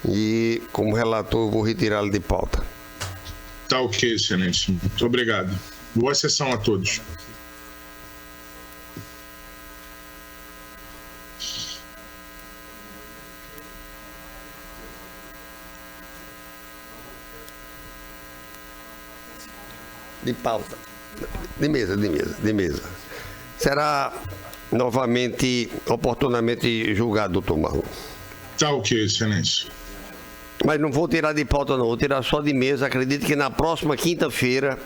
e como relator eu vou retirá-lo de pauta. Tá ok, Excelência. Muito obrigado. Boa sessão a todos. De pauta. De mesa. Será novamente, oportunamente julgado, doutor Marlon. Tá ok, Excelência. Mas não vou tirar de pauta não, vou tirar só de mesa. Acredito que na próxima quinta-feira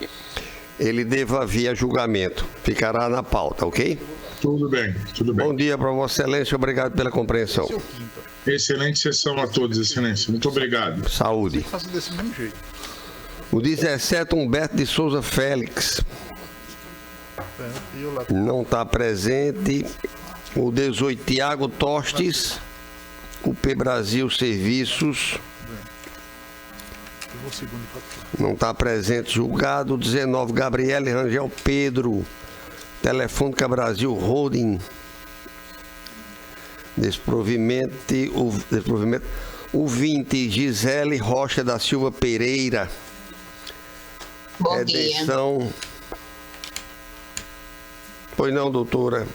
ele deva vir a julgamento. Ficará na pauta, ok? Tudo bem. Bom dia para Vossa Excelência, obrigado pela compreensão. Excelente sessão a todos, Excelência. Muito obrigado. Saúde. Faço desse mesmo jeito. O 17, Humberto de Souza Félix. Não está presente. O 18, Tiago Tostes. O P Brasil Serviços. Não está presente, julgado. 19, Gabriele Rangel Pedro. Telefônica Brasil Holding. Desprovimento. O 20, Gisele Rocha da Silva Pereira. Bom dia. Pois não, doutora.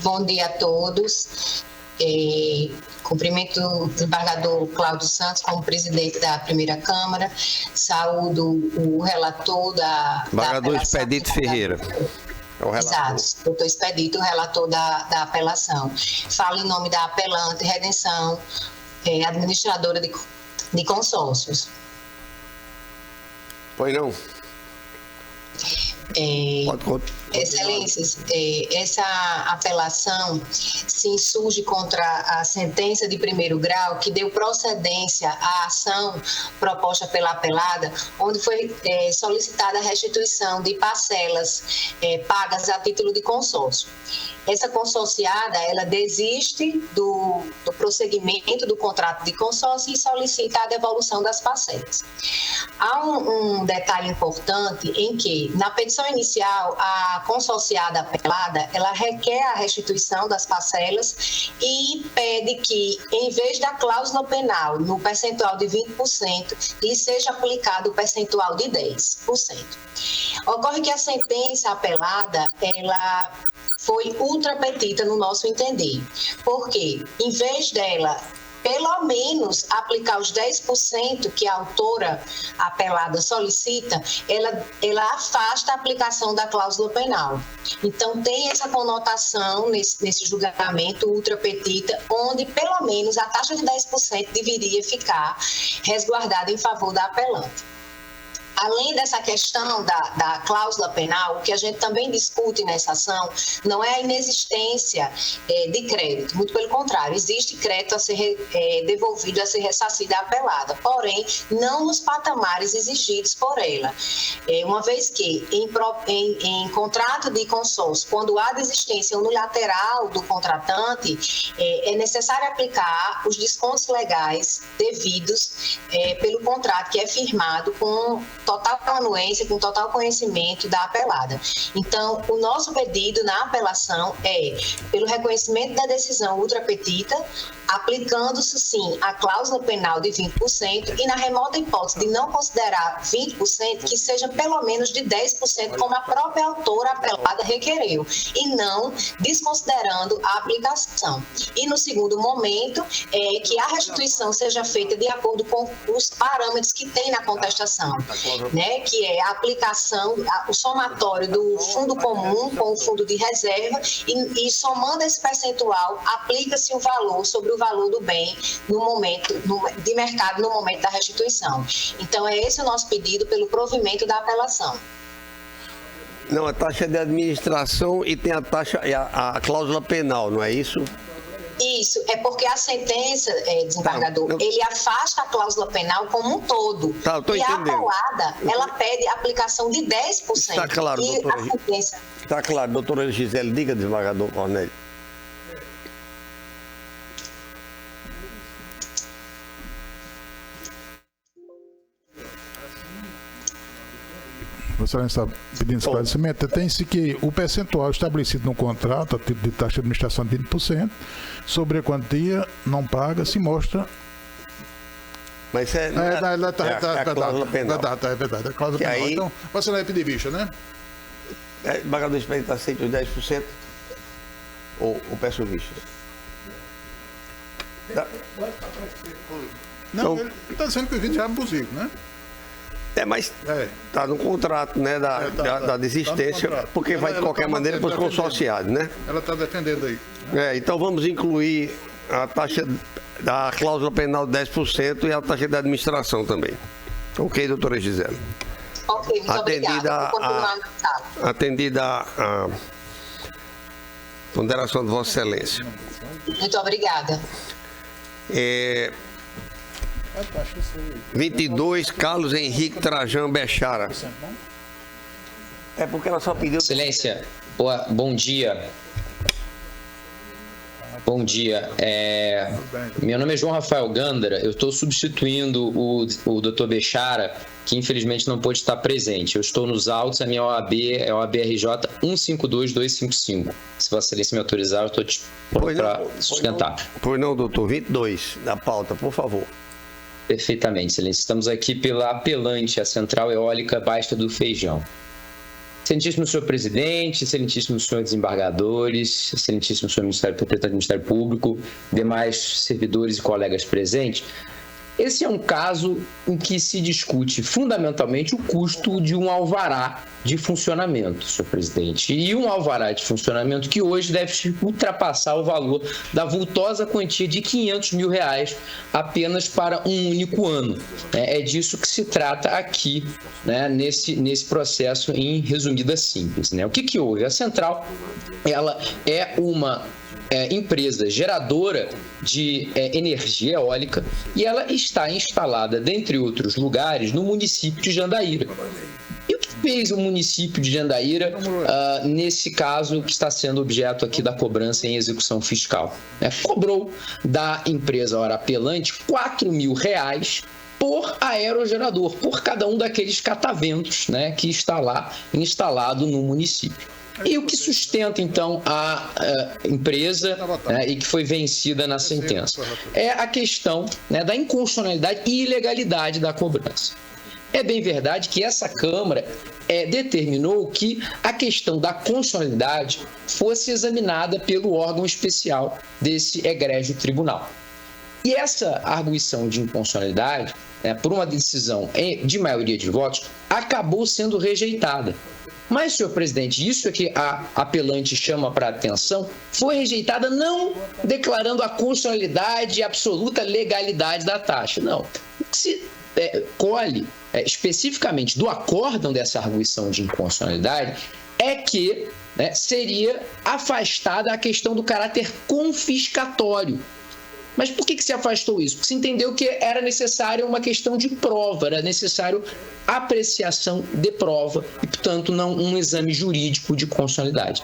Bom dia a todos. Cumprimento o desembargador Cláudio Santos como presidente da primeira Câmara. Saúdo o relator da Desembargador Expedito Ferreira. Exato, doutor Expedito, o relator da apelação. Falo em nome da apelante Redenção, administradora de consórcios. Pois não. Excelências, essa apelação se insurge contra a sentença de primeiro grau que deu procedência à ação proposta pela apelada, onde foi solicitada a restituição de parcelas pagas a título de consórcio. Essa consorciada, ela desiste do prosseguimento do contrato de consórcio e solicita a devolução das parcelas. Há um detalhe importante em que, na petição inicial, a consorciada apelada, ela requer a restituição das parcelas e pede que, em vez da cláusula penal no percentual de 20%, lhe seja aplicado o percentual de 10%. Ocorre que a sentença apelada, ela foi ultra petita no nosso entender, porque em vez dela pelo menos aplicar os 10% que a autora apelada solicita, ela afasta a aplicação da cláusula penal. Então tem essa conotação nesse julgamento ultra petita, onde pelo menos a taxa de 10% deveria ficar resguardada em favor da apelante. Além dessa questão da cláusula penal, o que a gente também discute nessa ação não é a inexistência de crédito, muito pelo contrário, existe crédito a ser devolvido, a ser ressarcido à apelada, porém, não nos patamares exigidos por ela. Uma vez que em contrato de consórcio, quando há desistência unilateral do contratante, é necessário aplicar os descontos legais devidos pelo contrato que é firmado com total anuência, com total conhecimento da apelada. Então, o nosso pedido na apelação é pelo reconhecimento da decisão ultrapetita, aplicando-se sim a cláusula penal de 20% e na remota hipótese de não considerar 20%, que seja pelo menos de 10%, como a própria autora apelada requereu, e não desconsiderando a aplicação. E no segundo momento, que a restituição seja feita de acordo com os parâmetros que tem na contestação, né, que é a aplicação, o somatório do fundo comum com o fundo de reserva e somando esse percentual, aplica-se o valor sobre o valor do bem no momento de mercado no momento da restituição. Então é esse o nosso pedido pelo provimento da apelação. Não, a taxa de administração e tem a taxa, a cláusula penal, não é isso? Isso, é porque a sentença, desembargador, ele afasta a cláusula penal como um todo. Tá, eu tô entendendo. A apelada, ela pede a aplicação de 10%. Está claro, doutora. Está claro, doutora Gisele, diga, desembargador Cornélio. Você está pedindo esclarecimento. Tem-se que o percentual estabelecido no contrato, a título de taxa de administração de 20%, sobre a quantia não paga, se mostra. Mas é a cláusula penal. É verdade, a cláusula penal. Aí, então, você não vai pedir bicha, né? O pagador expediente aceita os 10% ou peço bicha? Não, ele está dizendo que o 20 é abusivo, né? Mas está no contrato, né, da desistência, tá porque vai de qualquer maneira para os consorciados, né? Ela está defendendo aí. Então vamos incluir a taxa da cláusula penal de 10% e a taxa de administração também. Ok, doutora Gisele? Ok, muito obrigada. Vou continuar na sala. Atendida a ponderação de Vossa Excelência. Muito obrigada. 22, Carlos Henrique Trajano Bechara. É porque ela só pediu... Excelência, bom dia. Bom dia. Meu nome é João Rafael Gândara, eu estou substituindo o Dr. Bechara, que infelizmente não pôde estar presente. Eu estou nos autos, a minha OAB é a OAB-RJ 152255. Se Vossa Excelência me autorizar, eu estou pronto para sustentar. Pois não, doutor. 22 da pauta, por favor. Perfeitamente, Excelência. Estamos aqui pela apelante, a Central Eólica Baixa do Feijão. Excelentíssimo senhor presidente, excelentíssimo senhor desembargadores, excelentíssimo senhor representante do Ministério Público, demais servidores e colegas presentes, esse é um caso em que se discute fundamentalmente o custo de um alvará de funcionamento, senhor presidente. E um alvará de funcionamento que hoje deve ultrapassar o valor da vultosa quantia de R$500 mil apenas para um único ano. É disso que se trata aqui, né, nesse processo em resumida simples, né? O que houve? A Central, ela é uma empresa geradora de energia eólica e ela está instalada, dentre outros lugares, no município de Jandaíra. E o que fez o município de Jandaíra nesse caso que está sendo objeto aqui da cobrança em execução fiscal? Cobrou da empresa ora apelante R$4 mil por aerogerador, por cada um daqueles cataventos, né, que está lá instalado no município. E o que sustenta, então, a empresa, né, e que foi vencida na sentença? É a questão, né, da inconstitucionalidade e ilegalidade da cobrança. É bem verdade que essa Câmara determinou que a questão da constitucionalidade fosse examinada pelo órgão especial desse egrégio tribunal. E essa arguição de inconstitucionalidade, né, por uma decisão de maioria de votos, acabou sendo rejeitada. Mas, senhor presidente, isso é que a apelante chama para atenção, foi rejeitada não declarando a constitucionalidade e absoluta legalidade da taxa. Não. O que se colhe especificamente do acórdão dessa arguição de inconstitucionalidade é que seria afastada a questão do caráter confiscatório. Mas por que se afastou isso? Porque se entendeu que era necessário uma questão de prova, era necessário apreciação de prova e, portanto, não um exame jurídico de constitucionalidade.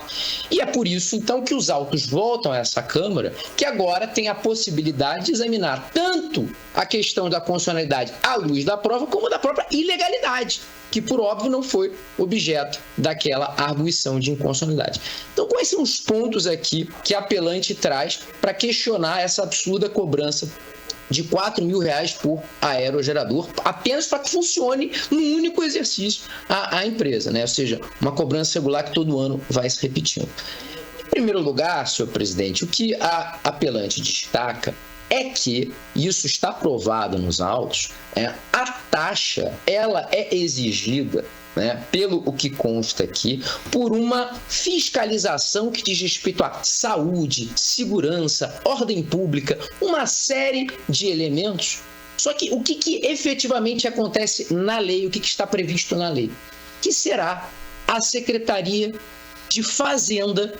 E é por isso, então, que os autos voltam a essa Câmara, que agora tem a possibilidade de examinar tanto a questão da constitucionalidade à luz da prova, como da própria ilegalidade, que, por óbvio, não foi objeto daquela arguição de inconstitucionalidade. Então, quais são os pontos aqui que a apelante traz para questionar essa absurda cobrança de R$4.000 por aerogerador, apenas para que funcione num único exercício a empresa, né? Ou seja, uma cobrança regular que todo ano vai se repetindo. Em primeiro lugar, senhor presidente, o que a apelante destaca é que, isso está provado nos autos, a taxa ela é exigida, pelo o que consta aqui, por uma fiscalização que diz respeito à saúde, segurança, ordem pública, uma série de elementos. Só que o que efetivamente acontece na lei, o que está previsto na lei? Que será a Secretaria de Fazenda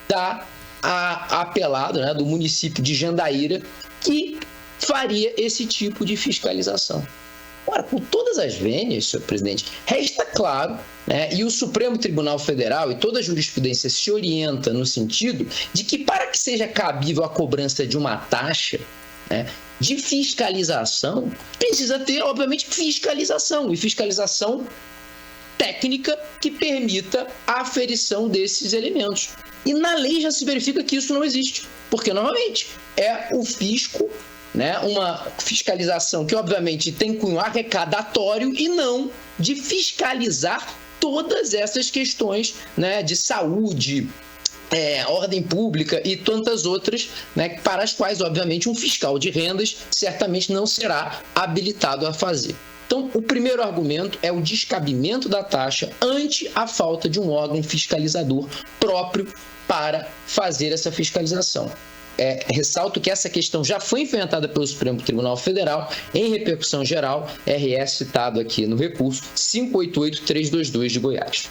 da apelada, do município de Jandaíra, que faria esse tipo de fiscalização. Ora, por todas as vênias, senhor presidente, resta claro, e o Supremo Tribunal Federal e toda a jurisprudência se orienta no sentido de que, para que seja cabível a cobrança de uma taxa de fiscalização, precisa ter, obviamente, fiscalização, e fiscalização técnica que permita a aferição desses elementos. E na lei já se verifica que isso não existe, porque, normalmente, é o fisco, uma fiscalização que, obviamente, tem cunho arrecadatório e não de fiscalizar todas essas questões de saúde, ordem pública e tantas outras, para as quais, obviamente, um fiscal de rendas certamente não será habilitado a fazer. Então, o primeiro argumento é o descabimento da taxa ante a falta de um órgão fiscalizador próprio para fazer essa fiscalização. Ressalto que essa questão já foi enfrentada pelo Supremo Tribunal Federal em repercussão geral, RS citado aqui no recurso 588322 de Goiás.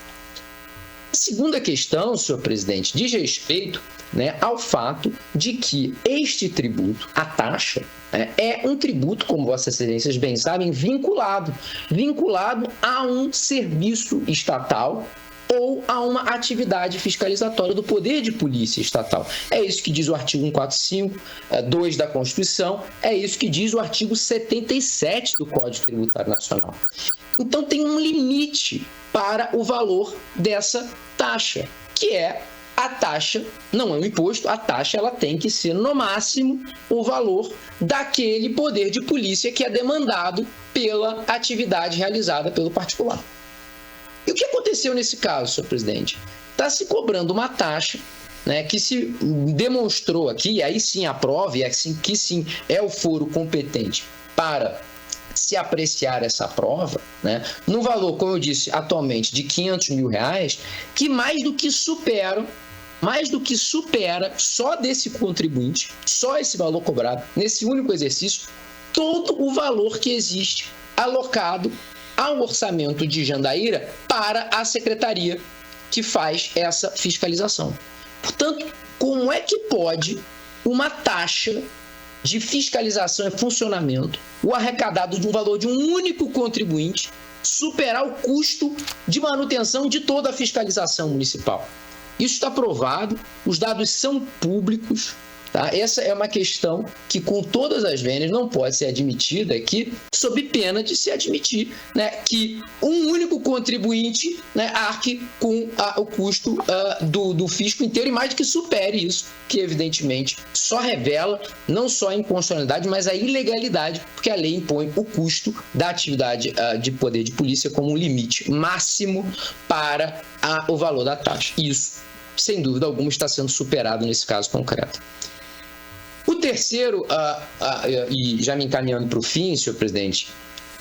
A segunda questão, senhor presidente, diz respeito ao fato de que este tributo, a taxa, é um tributo, como vossas excelências bem sabem, vinculado a um serviço estatal ou a uma atividade fiscalizatória do poder de polícia estatal. É isso que diz o artigo 145, 2 da Constituição, é isso que diz o artigo 77 do Código Tributário Nacional. Então tem um limite para o valor dessa taxa, que a taxa, não é um imposto, a taxa ela tem que ser, no máximo, o valor daquele poder de polícia que é demandado pela atividade realizada pelo particular. E o que aconteceu nesse caso, senhor presidente? Está se cobrando uma taxa que se demonstrou aqui, e aí sim a prova, e assim que sim é o foro competente para se apreciar essa prova, no valor, como eu disse, atualmente de R$500.000, que mais do que supera só desse contribuinte, só esse valor cobrado, nesse único exercício, todo o valor que existe alocado ao orçamento de Jandaíra para a secretaria que faz essa fiscalização. Portanto, como é que pode uma taxa de fiscalização e funcionamento, o arrecadado de um valor de um único contribuinte, superar o custo de manutenção de toda a fiscalização municipal? Isso está provado, os dados são públicos. Tá? Essa é uma questão que, com todas as vênias, não pode ser admitida aqui, sob pena de se admitir que um único contribuinte arque com o custo do fisco inteiro, e mais do que supere isso, que evidentemente só revela não só a inconstitucionalidade, mas a ilegalidade, porque a lei impõe o custo da atividade de poder de polícia como um limite máximo para o valor da taxa. Isso, sem dúvida alguma, está sendo superado nesse caso concreto. O terceiro, e já me encaminhando para o fim, senhor presidente,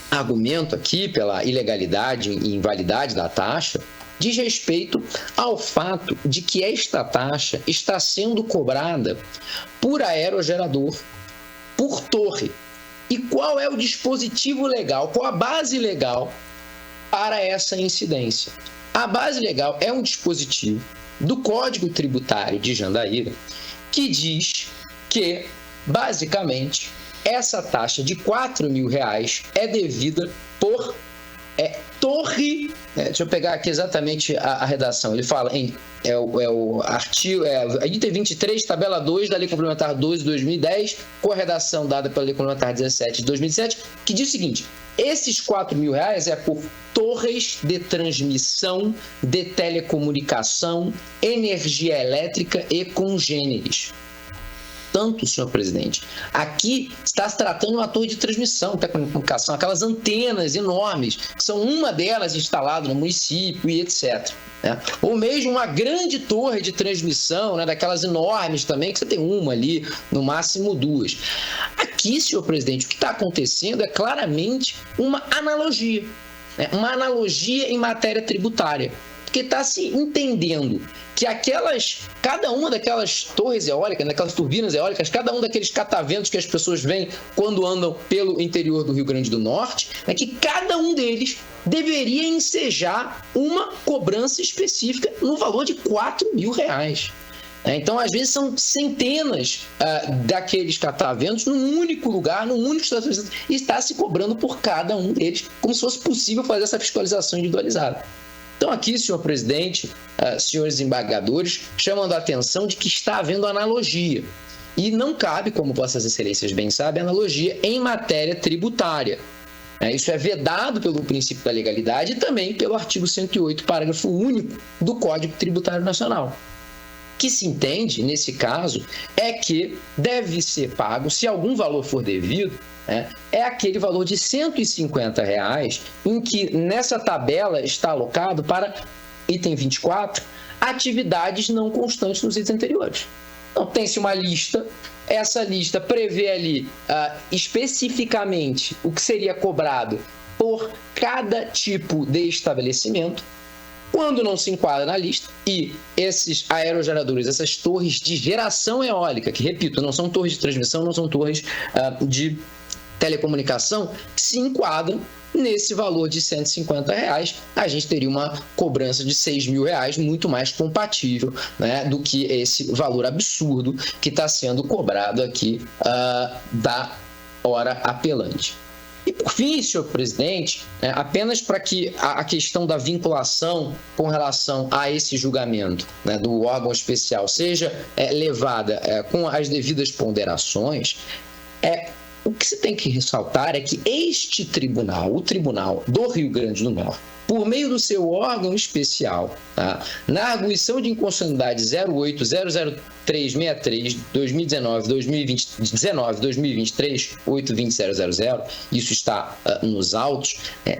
argumento aqui pela ilegalidade e invalidade da taxa, diz respeito ao fato de que esta taxa está sendo cobrada por aerogerador, por torre, E qual é o dispositivo legal, qual a base legal para essa incidência? A base legal é um dispositivo do Código Tributário de Jandaíra que diz que, basicamente, essa taxa de R$4.000 é devida por torre. Deixa eu pegar aqui exatamente a redação. Ele fala em o artigo, item 23, tabela 2 da Lei Complementar 12 de 2010, com a redação dada pela Lei Complementar 17 de 2007, que diz o seguinte: esses R$4.000 é por torres de transmissão de telecomunicação, energia elétrica e congêneres. Tanto, senhor presidente, aqui está se tratando de uma torre de transmissão, telecomunicação, aquelas antenas enormes, que são uma delas instalada no município e etc. Né? Ou mesmo uma grande torre de transmissão, né, daquelas enormes também, que você tem uma ali, no máximo duas. Aqui, senhor presidente, o que está acontecendo é claramente uma analogia, né? Uma analogia em matéria tributária, porque está se entendendo que cada uma daquelas torres eólicas, daquelas turbinas eólicas, cada um daqueles cataventos que as pessoas veem quando andam pelo interior do Rio Grande do Norte, é que cada um deles deveria ensejar uma cobrança específica no valor de R$4.000. Então, às vezes, são centenas daqueles cataventos num único lugar, num único estabelecimento, e está se cobrando por cada um deles, como se fosse possível fazer essa fiscalização individualizada. Então, aqui, senhor presidente, senhores embargadores, chamando a atenção de que está havendo analogia. E não cabe, como vossas excelências bem sabem, analogia em matéria tributária. Isso é vedado pelo princípio da legalidade e também pelo artigo 108, parágrafo único do Código Tributário Nacional. O que se entende, nesse caso, é que deve ser pago, se algum valor for devido, é aquele valor de R$150, em que nessa tabela está alocado para item 24, atividades não constantes nos itens anteriores. Então, tem-se uma lista, essa lista prevê ali especificamente o que seria cobrado por cada tipo de estabelecimento. Quando não se enquadra na lista, e esses aerogeradores, essas torres de geração eólica, que, repito, não são torres de transmissão, não são torres de telecomunicação, se enquadram nesse valor de R$150, a gente teria uma cobrança de R$6.000 muito mais compatível, né, do que esse valor absurdo que está sendo cobrado aqui da hora apelante. E por fim, senhor presidente, apenas para que a questão da vinculação com relação a esse julgamento, né, do órgão especial seja levada com as devidas ponderações, o que se tem que ressaltar é que este tribunal, o Tribunal do Rio Grande do Norte, por meio do seu órgão especial, na arguição de inconstitucionalidade 08-00363-2019-2023, 820.000, isso está nos autos,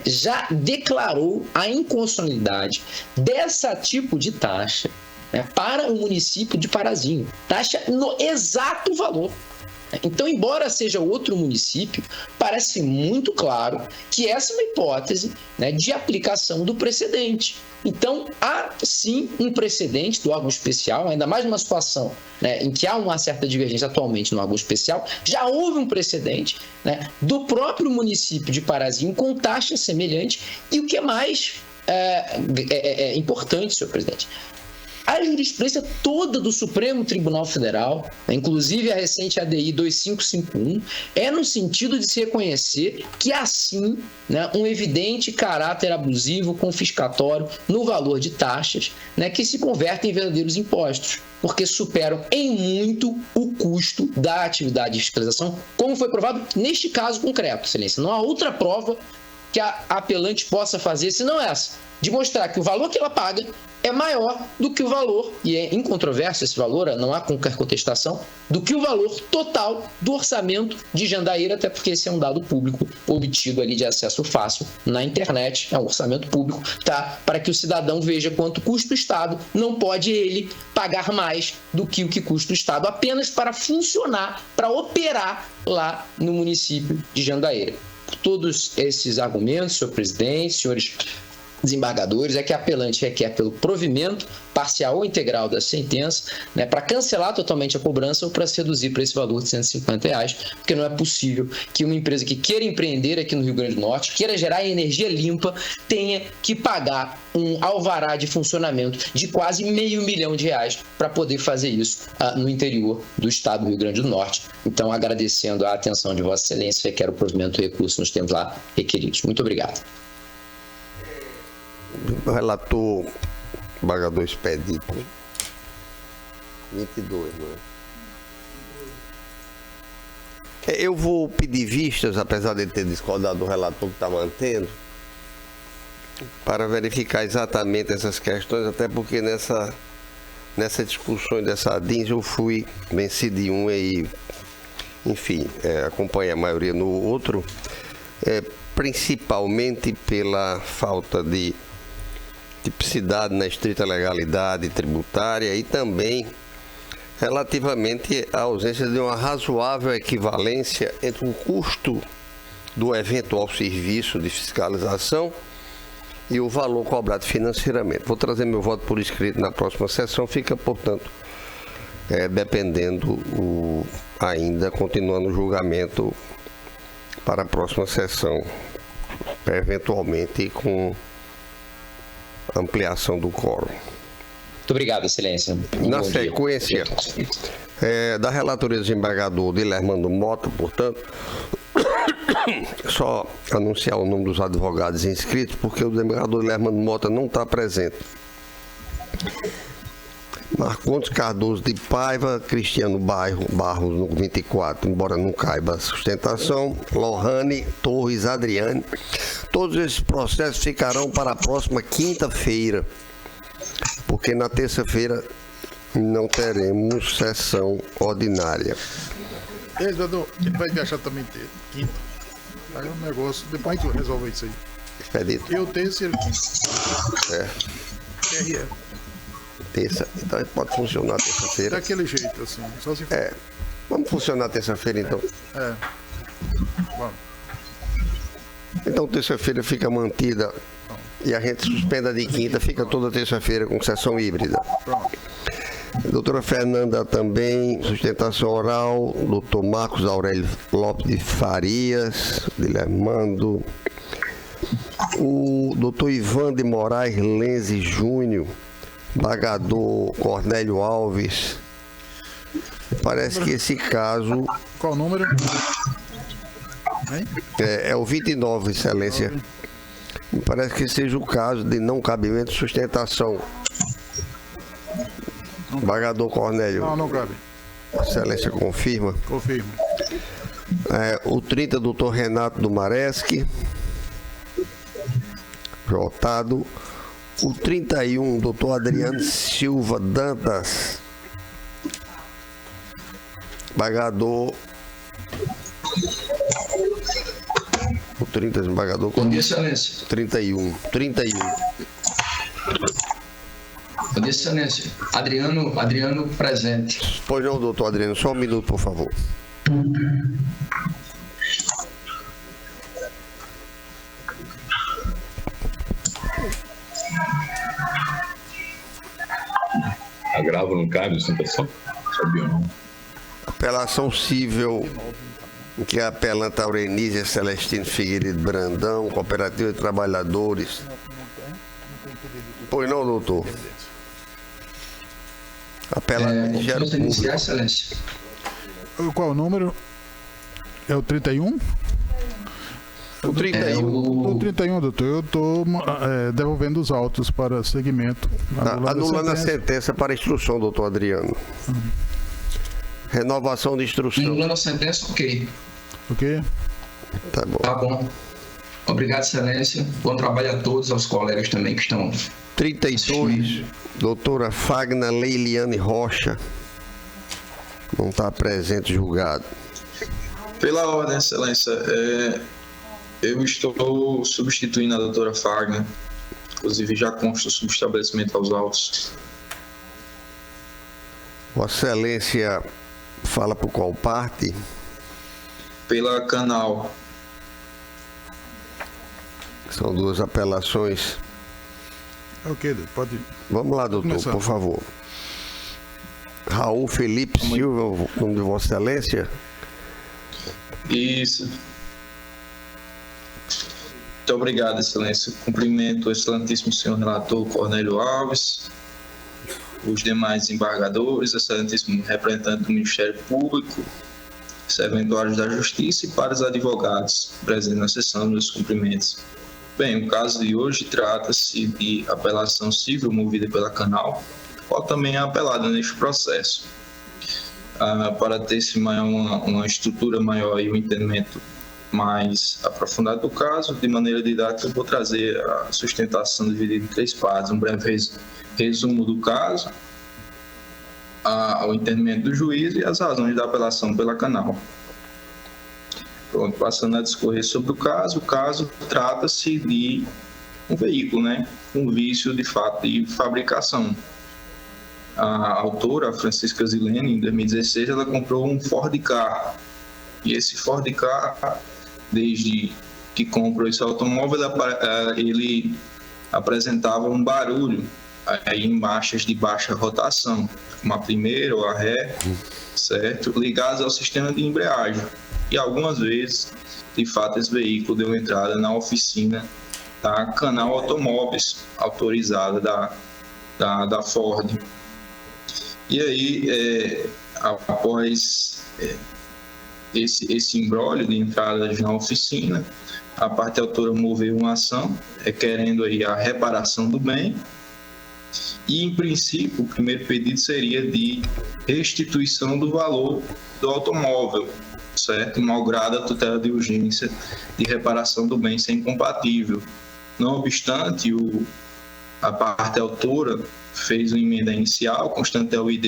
já declarou a inconstitucionalidade dessa tipo de taxa para o município de Parazinho. Taxa no exato valor. Então, embora seja outro município, parece muito claro que essa é uma hipótese, né, de aplicação do precedente. Então, há sim um precedente do órgão especial, ainda mais numa situação, né, em que há uma certa divergência atualmente no órgão especial, já houve um precedente, né, do próprio município de Parazinho com taxa semelhante. E o que é mais importante, senhor presidente, a jurisprudência toda do Supremo Tribunal Federal, inclusive a recente ADI 2551, é no sentido de se reconhecer que há sim, né, um evidente caráter abusivo, confiscatório no valor de taxas, né, que se convertem em verdadeiros impostos, porque superam em muito o custo da atividade de fiscalização, como foi provado neste caso concreto, excelência. Não há outra prova que a apelante possa fazer, senão essa, de mostrar que o valor que ela paga é maior do que o valor, e é incontroverso esse valor, não há qualquer contestação, do que o valor total do orçamento de Jandaíra, até porque esse é um dado público obtido ali de acesso fácil na internet, é um orçamento público, tá? Para que o cidadão veja quanto custa o Estado, não pode ele pagar mais do que o que custa o Estado, apenas para funcionar, para operar lá no município de Jandaíra. Por todos esses argumentos, senhor presidente, senhores desembargadores é que a apelante requer pelo provimento parcial ou integral da sentença, né, para cancelar totalmente a cobrança ou para se reduzir para esse valor de R$150, porque não é possível que uma empresa que queira empreender aqui no Rio Grande do Norte, queira gerar energia limpa, tenha que pagar um alvará de funcionamento de quase R$500 mil para poder fazer isso no interior do estado do Rio Grande do Norte. Então, agradecendo a atenção de Vossa Excelência, requer o provimento do recurso nos termos lá requeridos. Muito obrigado. O relator Embargador Expedito. 22, não é? Eu vou pedir vistas, apesar de ter discordado do relator que está mantendo, para verificar exatamente essas questões, até porque nessa discussão dessa ADINS eu fui vencido em um e, enfim, acompanhei a maioria no outro, principalmente pela falta de tipicidade na estrita legalidade tributária e também relativamente à ausência de uma razoável equivalência entre o custo do eventual serviço de fiscalização e o valor cobrado financeiramente. Vou trazer meu voto por escrito na próxima sessão, fica, portanto, dependendo ainda, continuando o julgamento para a próxima sessão, eventualmente com ampliação do quórum. Muito obrigado, Excelência. Na sequência, da relatoria do desembargador Dilermando Mota, portanto, só anunciar o nome dos advogados inscritos, porque o desembargador Dilermando Mota não está presente. Marcondes Cardoso de Paiva, Cristiano Barros, no 24, embora não caiba a sustentação, Lohane Torres Adriane. Todos esses processos ficarão para a próxima quinta-feira, porque na terça-feira não teremos sessão ordinária. Vereador, ele vai viajar também quinta. Aí é um negócio, depois a gente resolve isso aí. Expedito. Eu terça e ele quinta. RE. Terça, então a gente pode funcionar terça-feira. Daquele jeito, assim, só se for. Vamos funcionar terça-feira, então. Vamos. Então, terça-feira fica mantida e a gente suspenda de quinta, fica toda terça-feira com sessão híbrida. Pronto. Doutora Fernanda também, sustentação oral. Doutor Marcos Aurélio Lopes de Farias, Dilermando. O doutor Ivan de Moraes Lenze Júnior, embargador Cornélio Alves. Parece que esse caso... Qual o número? É o 29, Excelência. Me parece que seja o caso de não cabimento de sustentação. Embargador Cornélio. Não cabe. Excelência confirma? Confirmo. O 30, doutor Renato do Mareschi. Votado. O 31, doutor Adriano Silva Dantas. Embargador. O 30, desembargador. Bom dia, Excelência. 31. Bom dia, Excelência. Adriano presente. Pois não, doutor Adriano, só um minuto, por favor. Agravo não cabe, sustentação? Sabia não. Apelação cível que a apelanta Aurenísia Celestino Figueiredo Brandão, Cooperativa de Trabalhadores. Pois não, doutor? Apelante gera iniciar, Excelência. Qual o número? É o 31? O 31. O 31, doutor. Eu estou devolvendo os autos para segmento. Anulando a sentença para instrução, doutor Adriano. Renovação de instrução. Anulando a sentença, ok. Ok? Tá bom. Tá bom. Obrigado, Excelência. Bom trabalho a todos, aos colegas também que estão... 32, doutora Fagna Leiliane Rocha. Não está presente, julgado. Pela ordem, Excelência, eu estou substituindo a doutora Fagna. Inclusive, já consta o subestabelecimento aos autos. Vossa Excelência fala por qual parte? Pela Canal. São duas apelações Ok, pode. Vamos lá, doutor, começar. por favor. Raul Felipe Silva, o nome de Vossa Excelência? Isso. Muito obrigado, Excelência. Cumprimento o excelentíssimo senhor relator Cornélio Alves, os demais desembargadores, excelentíssimo representante do Ministério Público, serventuários da Justiça e para os advogados presentes na sessão, meus cumprimentos. Bem, o caso de hoje trata-se de apelação civil movida pela Canal, qual também é apelada neste processo. Para ter-se uma estrutura maior e um entendimento mais aprofundado do caso, de maneira didática, eu vou trazer a sustentação dividida em 3 partes, um breve resumo do caso, o entendimento do juiz e as razões da apelação pela Canal. Pronto, passando a discorrer sobre o caso trata-se de um veículo, né, um vício de fato de fabricação. A autora, a Francisca Zilene, em 2016, ela comprou um Ford Ka. E esse Ford Ka, desde que comprou esse automóvel, ele apresentava um barulho aí em marchas de baixa rotação, como a primeira ou a ré, certo? Ligados ao sistema de embreagem. E algumas vezes, de fato, esse veículo deu entrada na oficina da Canal Automóveis, autorizada da Ford. E aí, após esse imbróglio de entradas na oficina, a parte autora moveu uma ação requerendo aí a reparação do bem. E, em princípio, o primeiro pedido seria de restituição do valor do automóvel, certo? Malgrado a tutela de urgência de reparação do bem ser incompatível. Não obstante, a parte autora fez uma emenda inicial, constante ao ID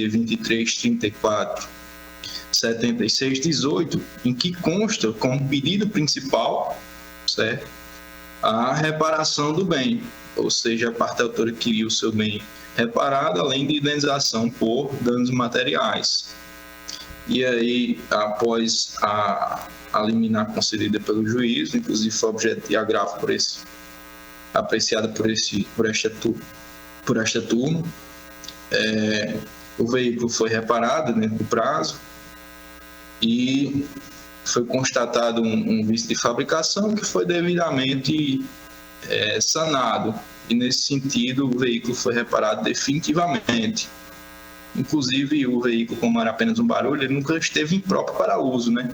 2334-7618, em que consta como pedido principal, certo, a reparação do bem, ou seja, a parte autora queria o seu bem reparado, além de indenização por danos materiais. E aí, após a liminar concedida pelo juiz, inclusive foi objeto de agravo apreciada por esta turma, o veículo foi reparado dentro do prazo e foi constatado um vício de fabricação que foi devidamente sanado. E, nesse sentido, o veículo foi reparado definitivamente. Inclusive, o veículo, como era apenas um barulho, ele nunca esteve impróprio para uso, né?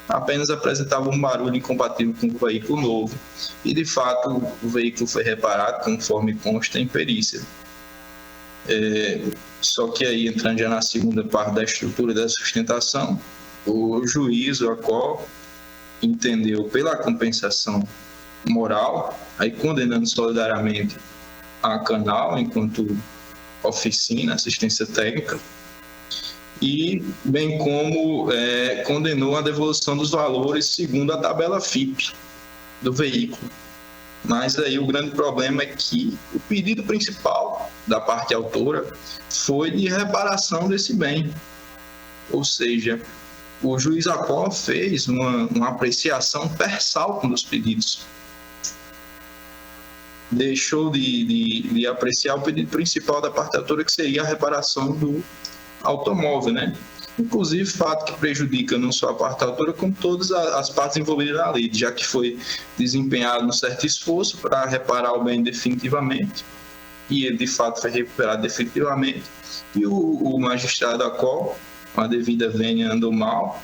Apenas apresentava um barulho incompatível com o veículo novo. E, de fato, o veículo foi reparado conforme consta em perícia. Só que aí, entrando já na segunda parte da estrutura da sustentação, o juiz, o ACOL, entendeu pela compensação moral, aí condenando solidariamente a Canal enquanto oficina, assistência técnica, e bem como condenou a devolução dos valores segundo a tabela FIP do veículo. Mas aí o grande problema é que o pedido principal da parte autora foi de reparação desse bem. Ou seja, o juiz ACOL fez uma apreciação per saltum dos pedidos. Deixou de apreciar o pedido principal da parte autora, que seria a reparação do automóvel, né? Inclusive, fato que prejudica não só a parte autora, como todas as partes envolvidas na lei, já que foi desempenhado um certo esforço para reparar o bem definitivamente, e ele, de fato, foi recuperado definitivamente, e o magistrado ACOL, com a devida vênia, andou mal,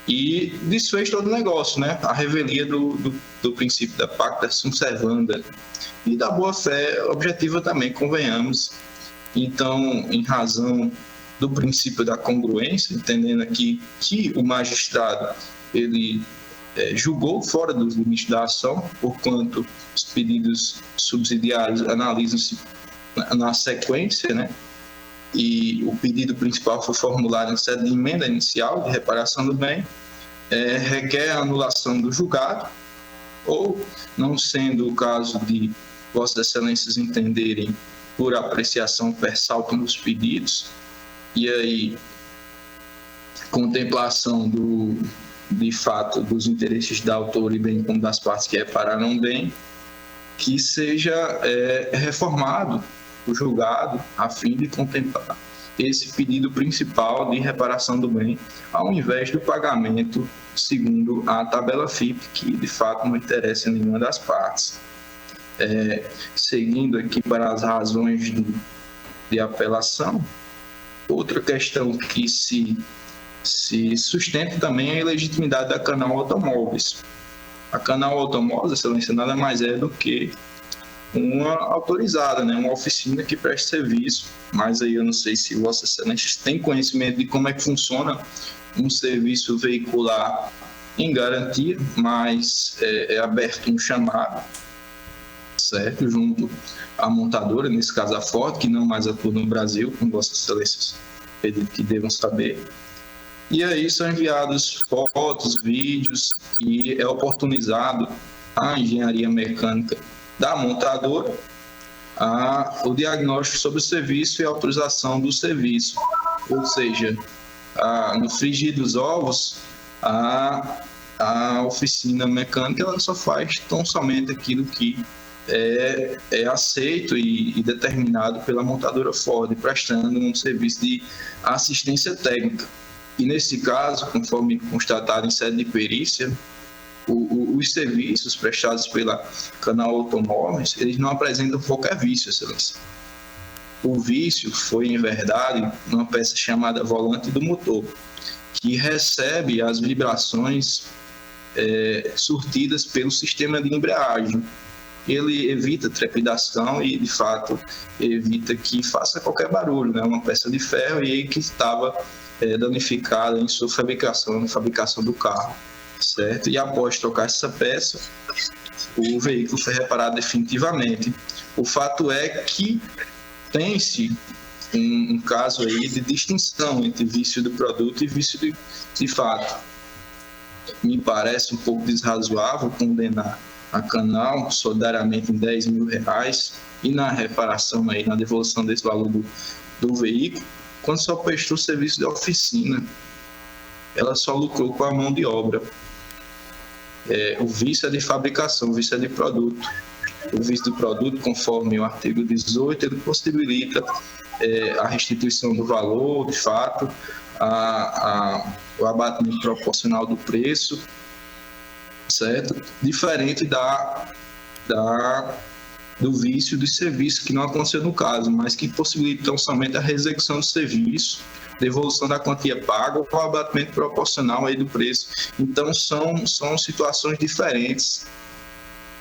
e desfez todo o negócio, né? A revelia do princípio da pacta sunt servanda e da boa-fé objetiva também, convenhamos. Então, em razão do princípio da congruência, entendendo aqui que o magistrado ele julgou fora dos limites da ação, porquanto os pedidos subsidiários analisam-se na sequência, né? E o pedido principal foi formulado em sede de emenda inicial de reparação do bem, requer a anulação do julgado, ou, não sendo o caso de Vossas Excelências entenderem por apreciação per saltum dos pedidos, e aí contemplação de fato dos interesses da autora e bem como das partes que repararam bem, que seja reformado o julgado a fim de contemplar esse pedido principal de reparação do bem, ao invés do pagamento segundo a tabela FIP, que de fato não interessa a nenhuma das partes. Seguindo aqui para as razões de apelação, outra questão que se sustenta também é a ilegitimidade da Canal Automóveis. A Canal Automóveis, Excelência, nada mais é do que uma autorizada, né? Uma oficina que presta serviço, mas aí eu não sei se Vossa Excelência tem conhecimento de como é que funciona um serviço veicular em garantia, mas é aberto um chamado, certo? Junto à montadora, nesse caso a Ford, que não mais atua no Brasil, como Vossa Excelência acredito que devam saber. E aí são enviados fotos, vídeos e é oportunizado a engenharia mecânica da montadora, o diagnóstico sobre o serviço e a autorização do serviço. Ou seja, no frigir dos ovos, a oficina mecânica ela só faz tão somente aquilo que é aceito e determinado pela montadora Ford, prestando um serviço de assistência técnica. E nesse caso, conforme constatado em sede de perícia, os serviços prestados pela Canal Automóveis, eles não apresentam qualquer vício, Excelência. O vício foi, em verdade, uma peça chamada volante do motor, que recebe as vibrações surtidas pelo sistema de embreagem. Ele evita trepidação e, de fato, evita que faça qualquer barulho, né? Uma peça de ferro e que estava danificada em sua fabricação, na fabricação do carro, certo? E após trocar essa peça, o veículo foi reparado definitivamente. O fato é que tem-se um caso aí de distinção entre vício do produto e vício de fato. Me parece um pouco desrazoável condenar a Canal solidariamente em R$10 mil e na reparação, aí, na devolução desse valor do veículo, quando só prestou serviço de oficina. Ela só lucrou com a mão de obra. O vício é de fabricação, o vício é de produto. O vício de produto, conforme o artigo 18, ele possibilita a restituição do valor, de fato, o abatimento proporcional do preço, certo? Diferente do vício de serviço, que não aconteceu no caso, mas que possibilitam somente a reexecução do serviço, devolução da quantia paga ou o abatimento proporcional aí do preço. Então, são situações diferentes,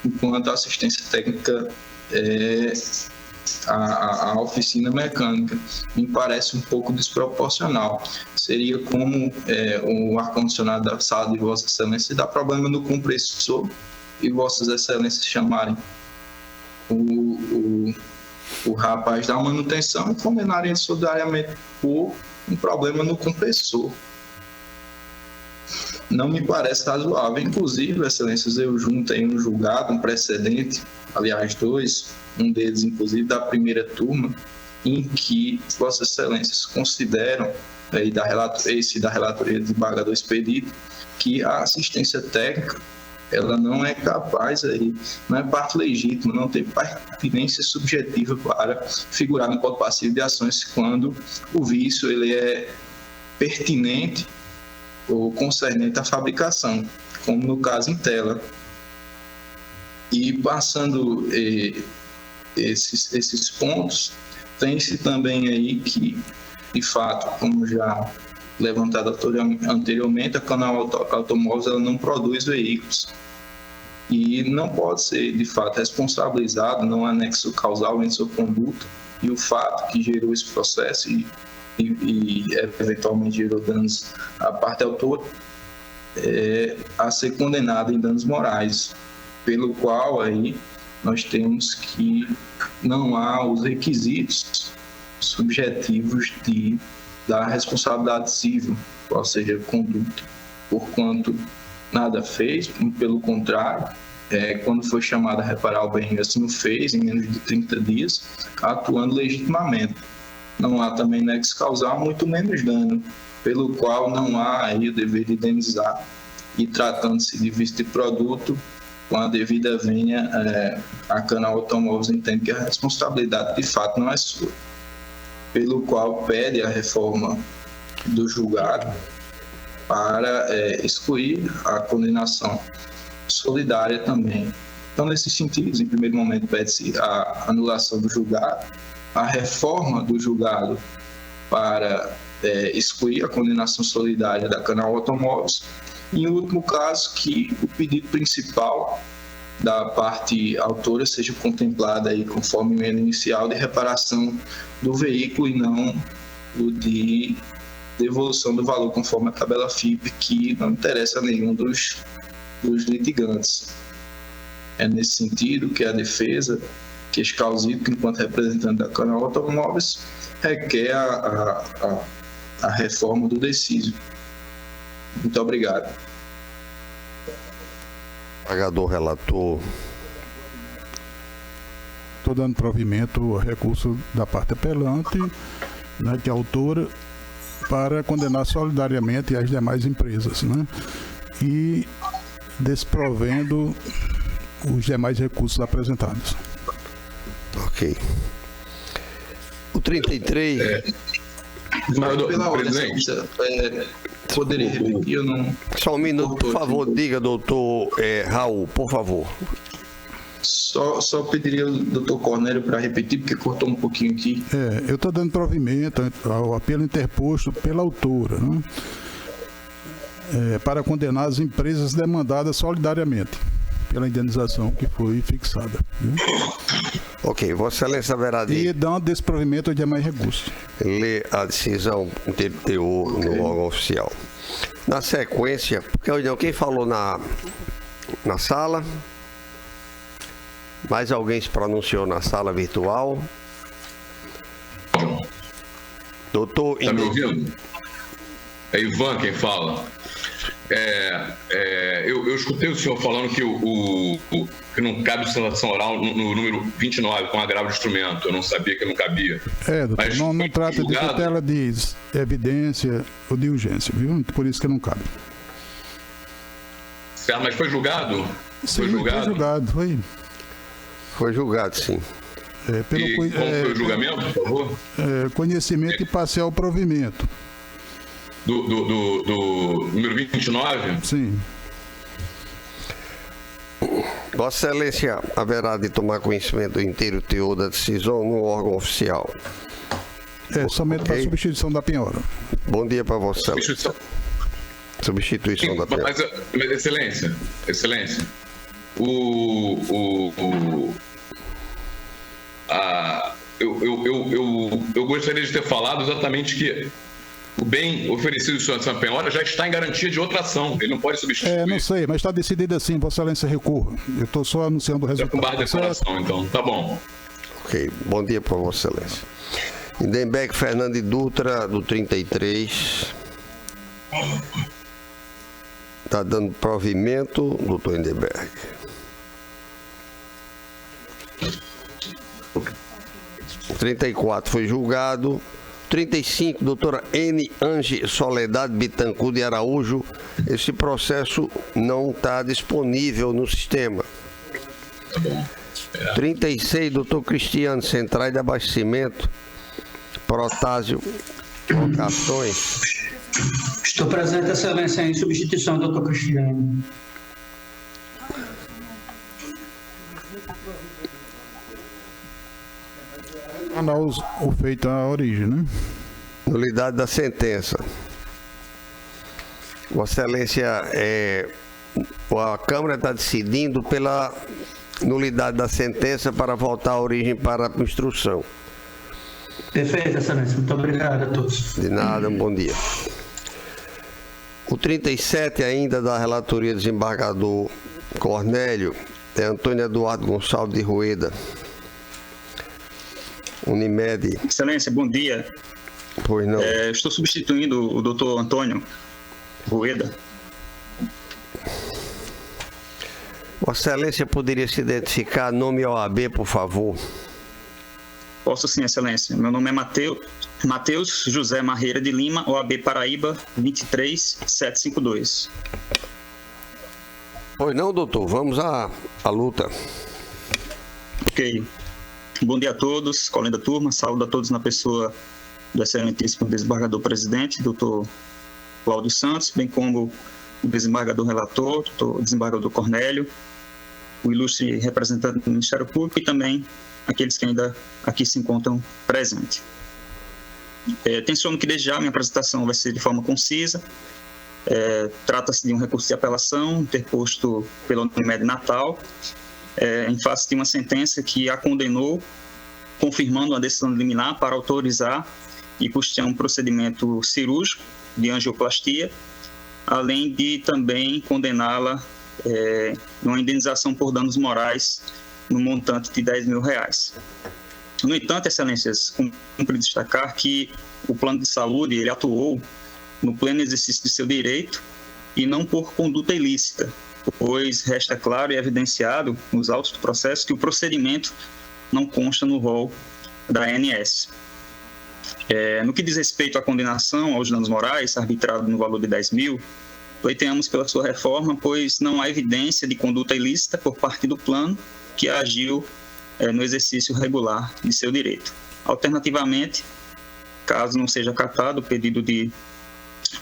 enquanto a assistência técnica a oficina mecânica me parece um pouco desproporcional. Seria como o ar-condicionado da sala de Vossa Excelência dar problema no compressor e Vossas Excelências chamarem o rapaz da manutenção e condenarem solidariamente por um problema no compressor. Não me parece razoável. Inclusive, Excelências, eu juntei um julgado, um precedente, aliás, dois, um deles, inclusive, da primeira turma, em que Vossas Excelências consideram, esse da relatoria do desembargador expedito, que a assistência técnica ela não é capaz, não é parte legítima, não tem pertinência subjetiva para figurar no Código Passivo de Ações quando o vício ele é pertinente ou concernente à fabricação, como no caso em tela. E passando esses pontos, tem-se também aí que, de fato, como já levantado anteriormente, a Canal Automóveis ela não produz veículos e não pode ser, de fato, responsabilizado, não há nexo causal em sua conduta, e o fato que gerou esse processo e eventualmente gerou danos à parte autora a ser condenado em danos morais, pelo qual aí nós temos que não há os requisitos subjetivos da responsabilidade civil, ou seja, conduta, porquanto nada fez, pelo contrário, quando foi chamado a reparar o bem, assim o fez em menos de 30 dias, atuando legitimamente. Não há também nexo causal, muito menos dano, pelo qual não há aí o dever de indenizar. E tratando-se de vício de produto, com a devida vênia, a Canal Automóveis entende que a responsabilidade de fato não é sua, pelo qual pede a reforma do julgado para excluir a condenação solidária também. Então, nesses sentidos, em primeiro momento, pede-se a anulação do julgado, a reforma do julgado para excluir a condenação solidária da Canal Automóveis. E, em último caso, que o pedido principal da parte autora seja contemplado aí conforme emenda inicial de reparação do veículo e não o de devolução do valor conforme a tabela FIP, que não interessa a nenhum dos litigantes. É nesse sentido que a defesa, que Causito, enquanto representante da Canal Automóveis, requer a reforma do decísio. Muito obrigado. Pagador relator. Estou dando provimento ao recurso da parte apelante, né, que é autora, para condenar solidariamente as demais empresas, né, e desprovendo os demais recursos apresentados. Ok. O 33... Pela ordem, poderia repetir? Eu não... Só um minuto, por favor. Diga, doutor Raul, por favor. Só pediria ao doutor Cornélio para repetir, porque cortou um pouquinho aqui. Eu estou dando provimento ao apelo interposto pela autora, né, para condenar as empresas demandadas solidariamente pela indenização que foi fixada. Viu? Ok, Vossa Excelência haverá de... E dando desprovimento aos demais recursos. Ler a decisão ter teor no órgão oficial. Na sequência, porque quem falou na sala? Mais alguém se pronunciou na sala virtual? Doutor... Está me ouvindo? É Ivan quem fala. Eu escutei o senhor falando que não cabe sustentação oral no número 29, com agravo de instrumento. Eu não sabia que não cabia. Doutor, mas não trata julgado... de tutela de evidência ou de urgência, viu? Por isso que não cabe. Certo, mas foi julgado? Sim, foi julgado. Foi julgado, sim. Qual foi o julgamento, por favor? Conhecimento e parcial provimento. Do número 29? Sim. Vossa Excelência haverá de tomar conhecimento do inteiro teor da decisão no órgão oficial. Somente para a substituição da penhora. Bom dia para Vossa Excelência. Substituição da penhora. Mas, Excelência, eu gostaria de ter falado exatamente que o bem oferecido de sua penhora já está em garantia de outra ação. Ele não pode substituir. Não sei, mas está decidido assim, Vossa Excelência recorra. Eu estou só anunciando o resultado. Com base de declaração, então. Tá bom. Ok, bom dia para Vossa Excelência. Lindenberg Fernando Dutra, do 33. Está dando provimento, doutor Lindenberg. O 34 foi julgado. 35, doutora N. Ange Soledade Bittencourt de Araújo. Esse processo não está disponível no sistema. 36, doutor Cristiano, Centrais de Abastecimento, Protásio, Locações. Estou presente, Excelência, em substituição do doutor Cristiano. O feito à origem, né? Nulidade da sentença. Vossa Excelência, a Câmara está decidindo pela nulidade da sentença para voltar à origem para a instrução. Perfeito, Excelência. Muito obrigado a todos. De nada, um bom dia. O 37 ainda da relatoria do desembargador Cornélio é Antônio Eduardo Gonçalves de Rueda. Unimed. Excelência, bom dia. Pois não. Estou substituindo o doutor Antônio Rueda. Vossa Excelência poderia se identificar nome OAB, por favor? Posso sim, Excelência. Meu nome é Matheus José Marreira de Lima, OAB Paraíba 23752. Pois não, doutor, vamos à luta. Ok. Bom dia a todos, colega da turma, saúdo a todos na pessoa do excelentíssimo desembargador presidente, doutor Cláudio Santos, bem como o desembargador relator, doutor desembargador Cornélio, o ilustre representante do Ministério Público e também aqueles que ainda aqui se encontram presentes. Tenciono que desde já minha apresentação vai ser de forma concisa. Trata-se de um recurso de apelação interposto pela Unimed Natal, em face de uma sentença que a condenou, confirmando uma decisão liminar para autorizar e custear um procedimento cirúrgico de angioplastia, além de também condená-la numa indenização por danos morais no montante de R$10 mil. No entanto, excelências, cumpre destacar que o plano de saúde ele atuou no pleno exercício de seu direito e não por conduta ilícita, pois resta claro e evidenciado nos autos do processo que o procedimento não consta no rol da ANS. No que diz respeito à condenação aos danos morais, arbitrado no valor de R$10 mil, pleiteamos pela sua reforma, pois não há evidência de conduta ilícita por parte do plano que agiu no exercício regular de seu direito. Alternativamente, caso não seja acatado o pedido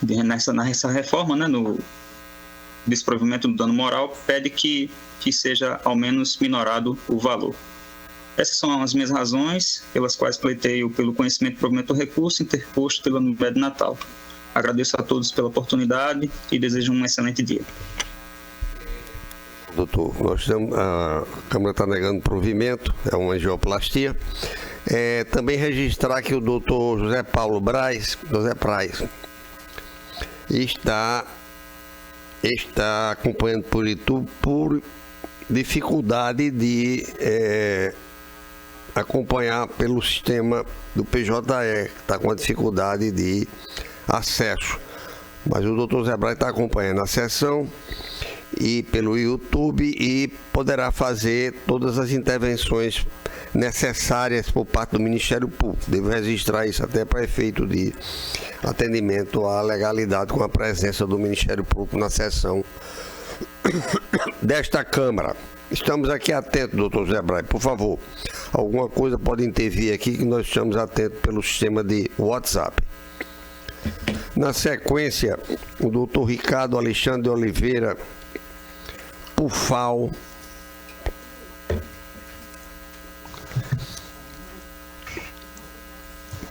nessa reforma, no desprovimento do dano moral, pede que seja ao menos minorado o valor. Essas são as minhas razões pelas quais pleiteio pelo conhecimento e provimento do recurso interposto pela Unimed Natal. Agradeço a todos pela oportunidade e desejo um excelente dia. Doutor, a Câmara está negando provimento, é uma angioplastia. Também registrar que o doutor José Praz está acompanhando por YouTube por dificuldade de acompanhar pelo sistema do PJE, está com dificuldade de acesso. Mas o doutor Zé Braz está acompanhando a sessão e pelo YouTube e poderá fazer todas as intervenções necessárias por parte do Ministério Público. Devo registrar isso até para efeito de atendimento à legalidade com a presença do Ministério Público na sessão desta Câmara. Estamos aqui atentos, doutor Zé Braz, por favor. Alguma coisa pode intervir aqui que nós estamos atentos pelo sistema de WhatsApp. Na sequência, o doutor Ricardo Alexandre de Oliveira Pufal.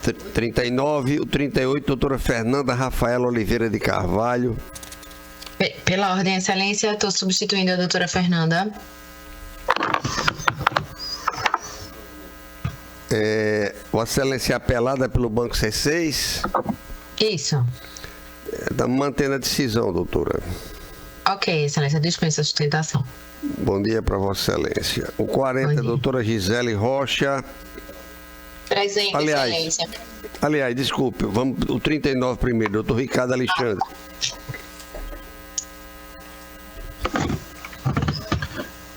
O 39, o 38, doutora Fernanda Rafaela Oliveira de Carvalho. Pela ordem, excelência, estou substituindo a doutora Fernanda. Vossa Excelência apelada pelo Banco C6? Isso. Estamos mantendo a decisão, doutora. Ok, excelência, dispensa a sustentação. Bom dia para Vossa Excelência. O 40, doutora Gisele Rocha. Presente, excelência. Aliás, desculpe, vamos o 39 primeiro, doutor Ricardo Alexandre.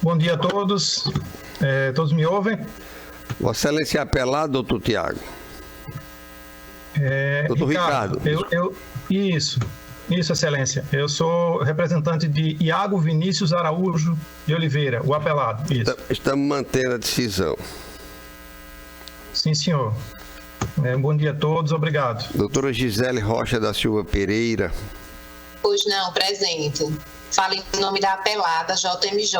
Bom dia a todos. Todos me ouvem? Vossa Excelência apelado, doutor Tiago. Doutor Ricardo. Isso, excelência. Eu sou representante de Iago Vinícius Araújo de Oliveira, o apelado. Isso. Estamos mantendo a decisão. Sim, senhor. Bom dia a todos, obrigado. Doutora Gisele Rocha da Silva Pereira. Pois não, presente. Fala em nome da apelada JMJ.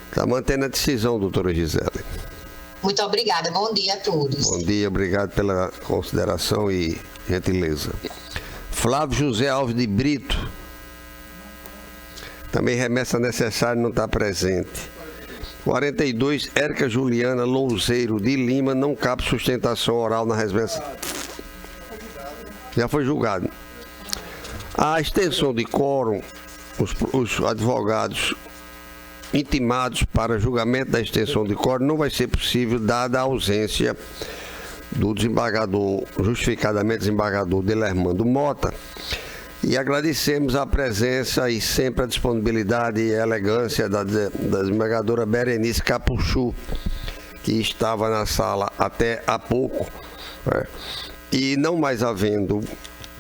Está mantendo a decisão, doutora Gisele. Muito obrigada. Bom dia a todos. Bom dia, obrigado pela consideração e gentileza. Flávio José Alves de Brito. Também remessa necessária, não está presente. 42, Érica Juliana Louzeiro de Lima, não cabe sustentação oral na residência. Já foi julgado. A extensão de quórum, os advogados intimados para julgamento da extensão de quórum não vai ser possível, dada a ausência do desembargador, justificadamente desembargador Delermando Mota. E agradecemos a presença e sempre a disponibilidade e a elegância da desembargadora Berenice Capuchu, que estava na sala até há pouco. E não mais havendo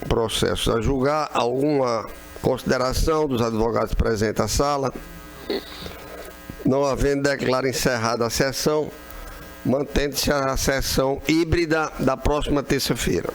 processos a julgar, alguma Consideração dos advogados presentes à sala. Não havendo, declaro encerrada a sessão, mantendo-se a sessão híbrida da próxima terça-feira.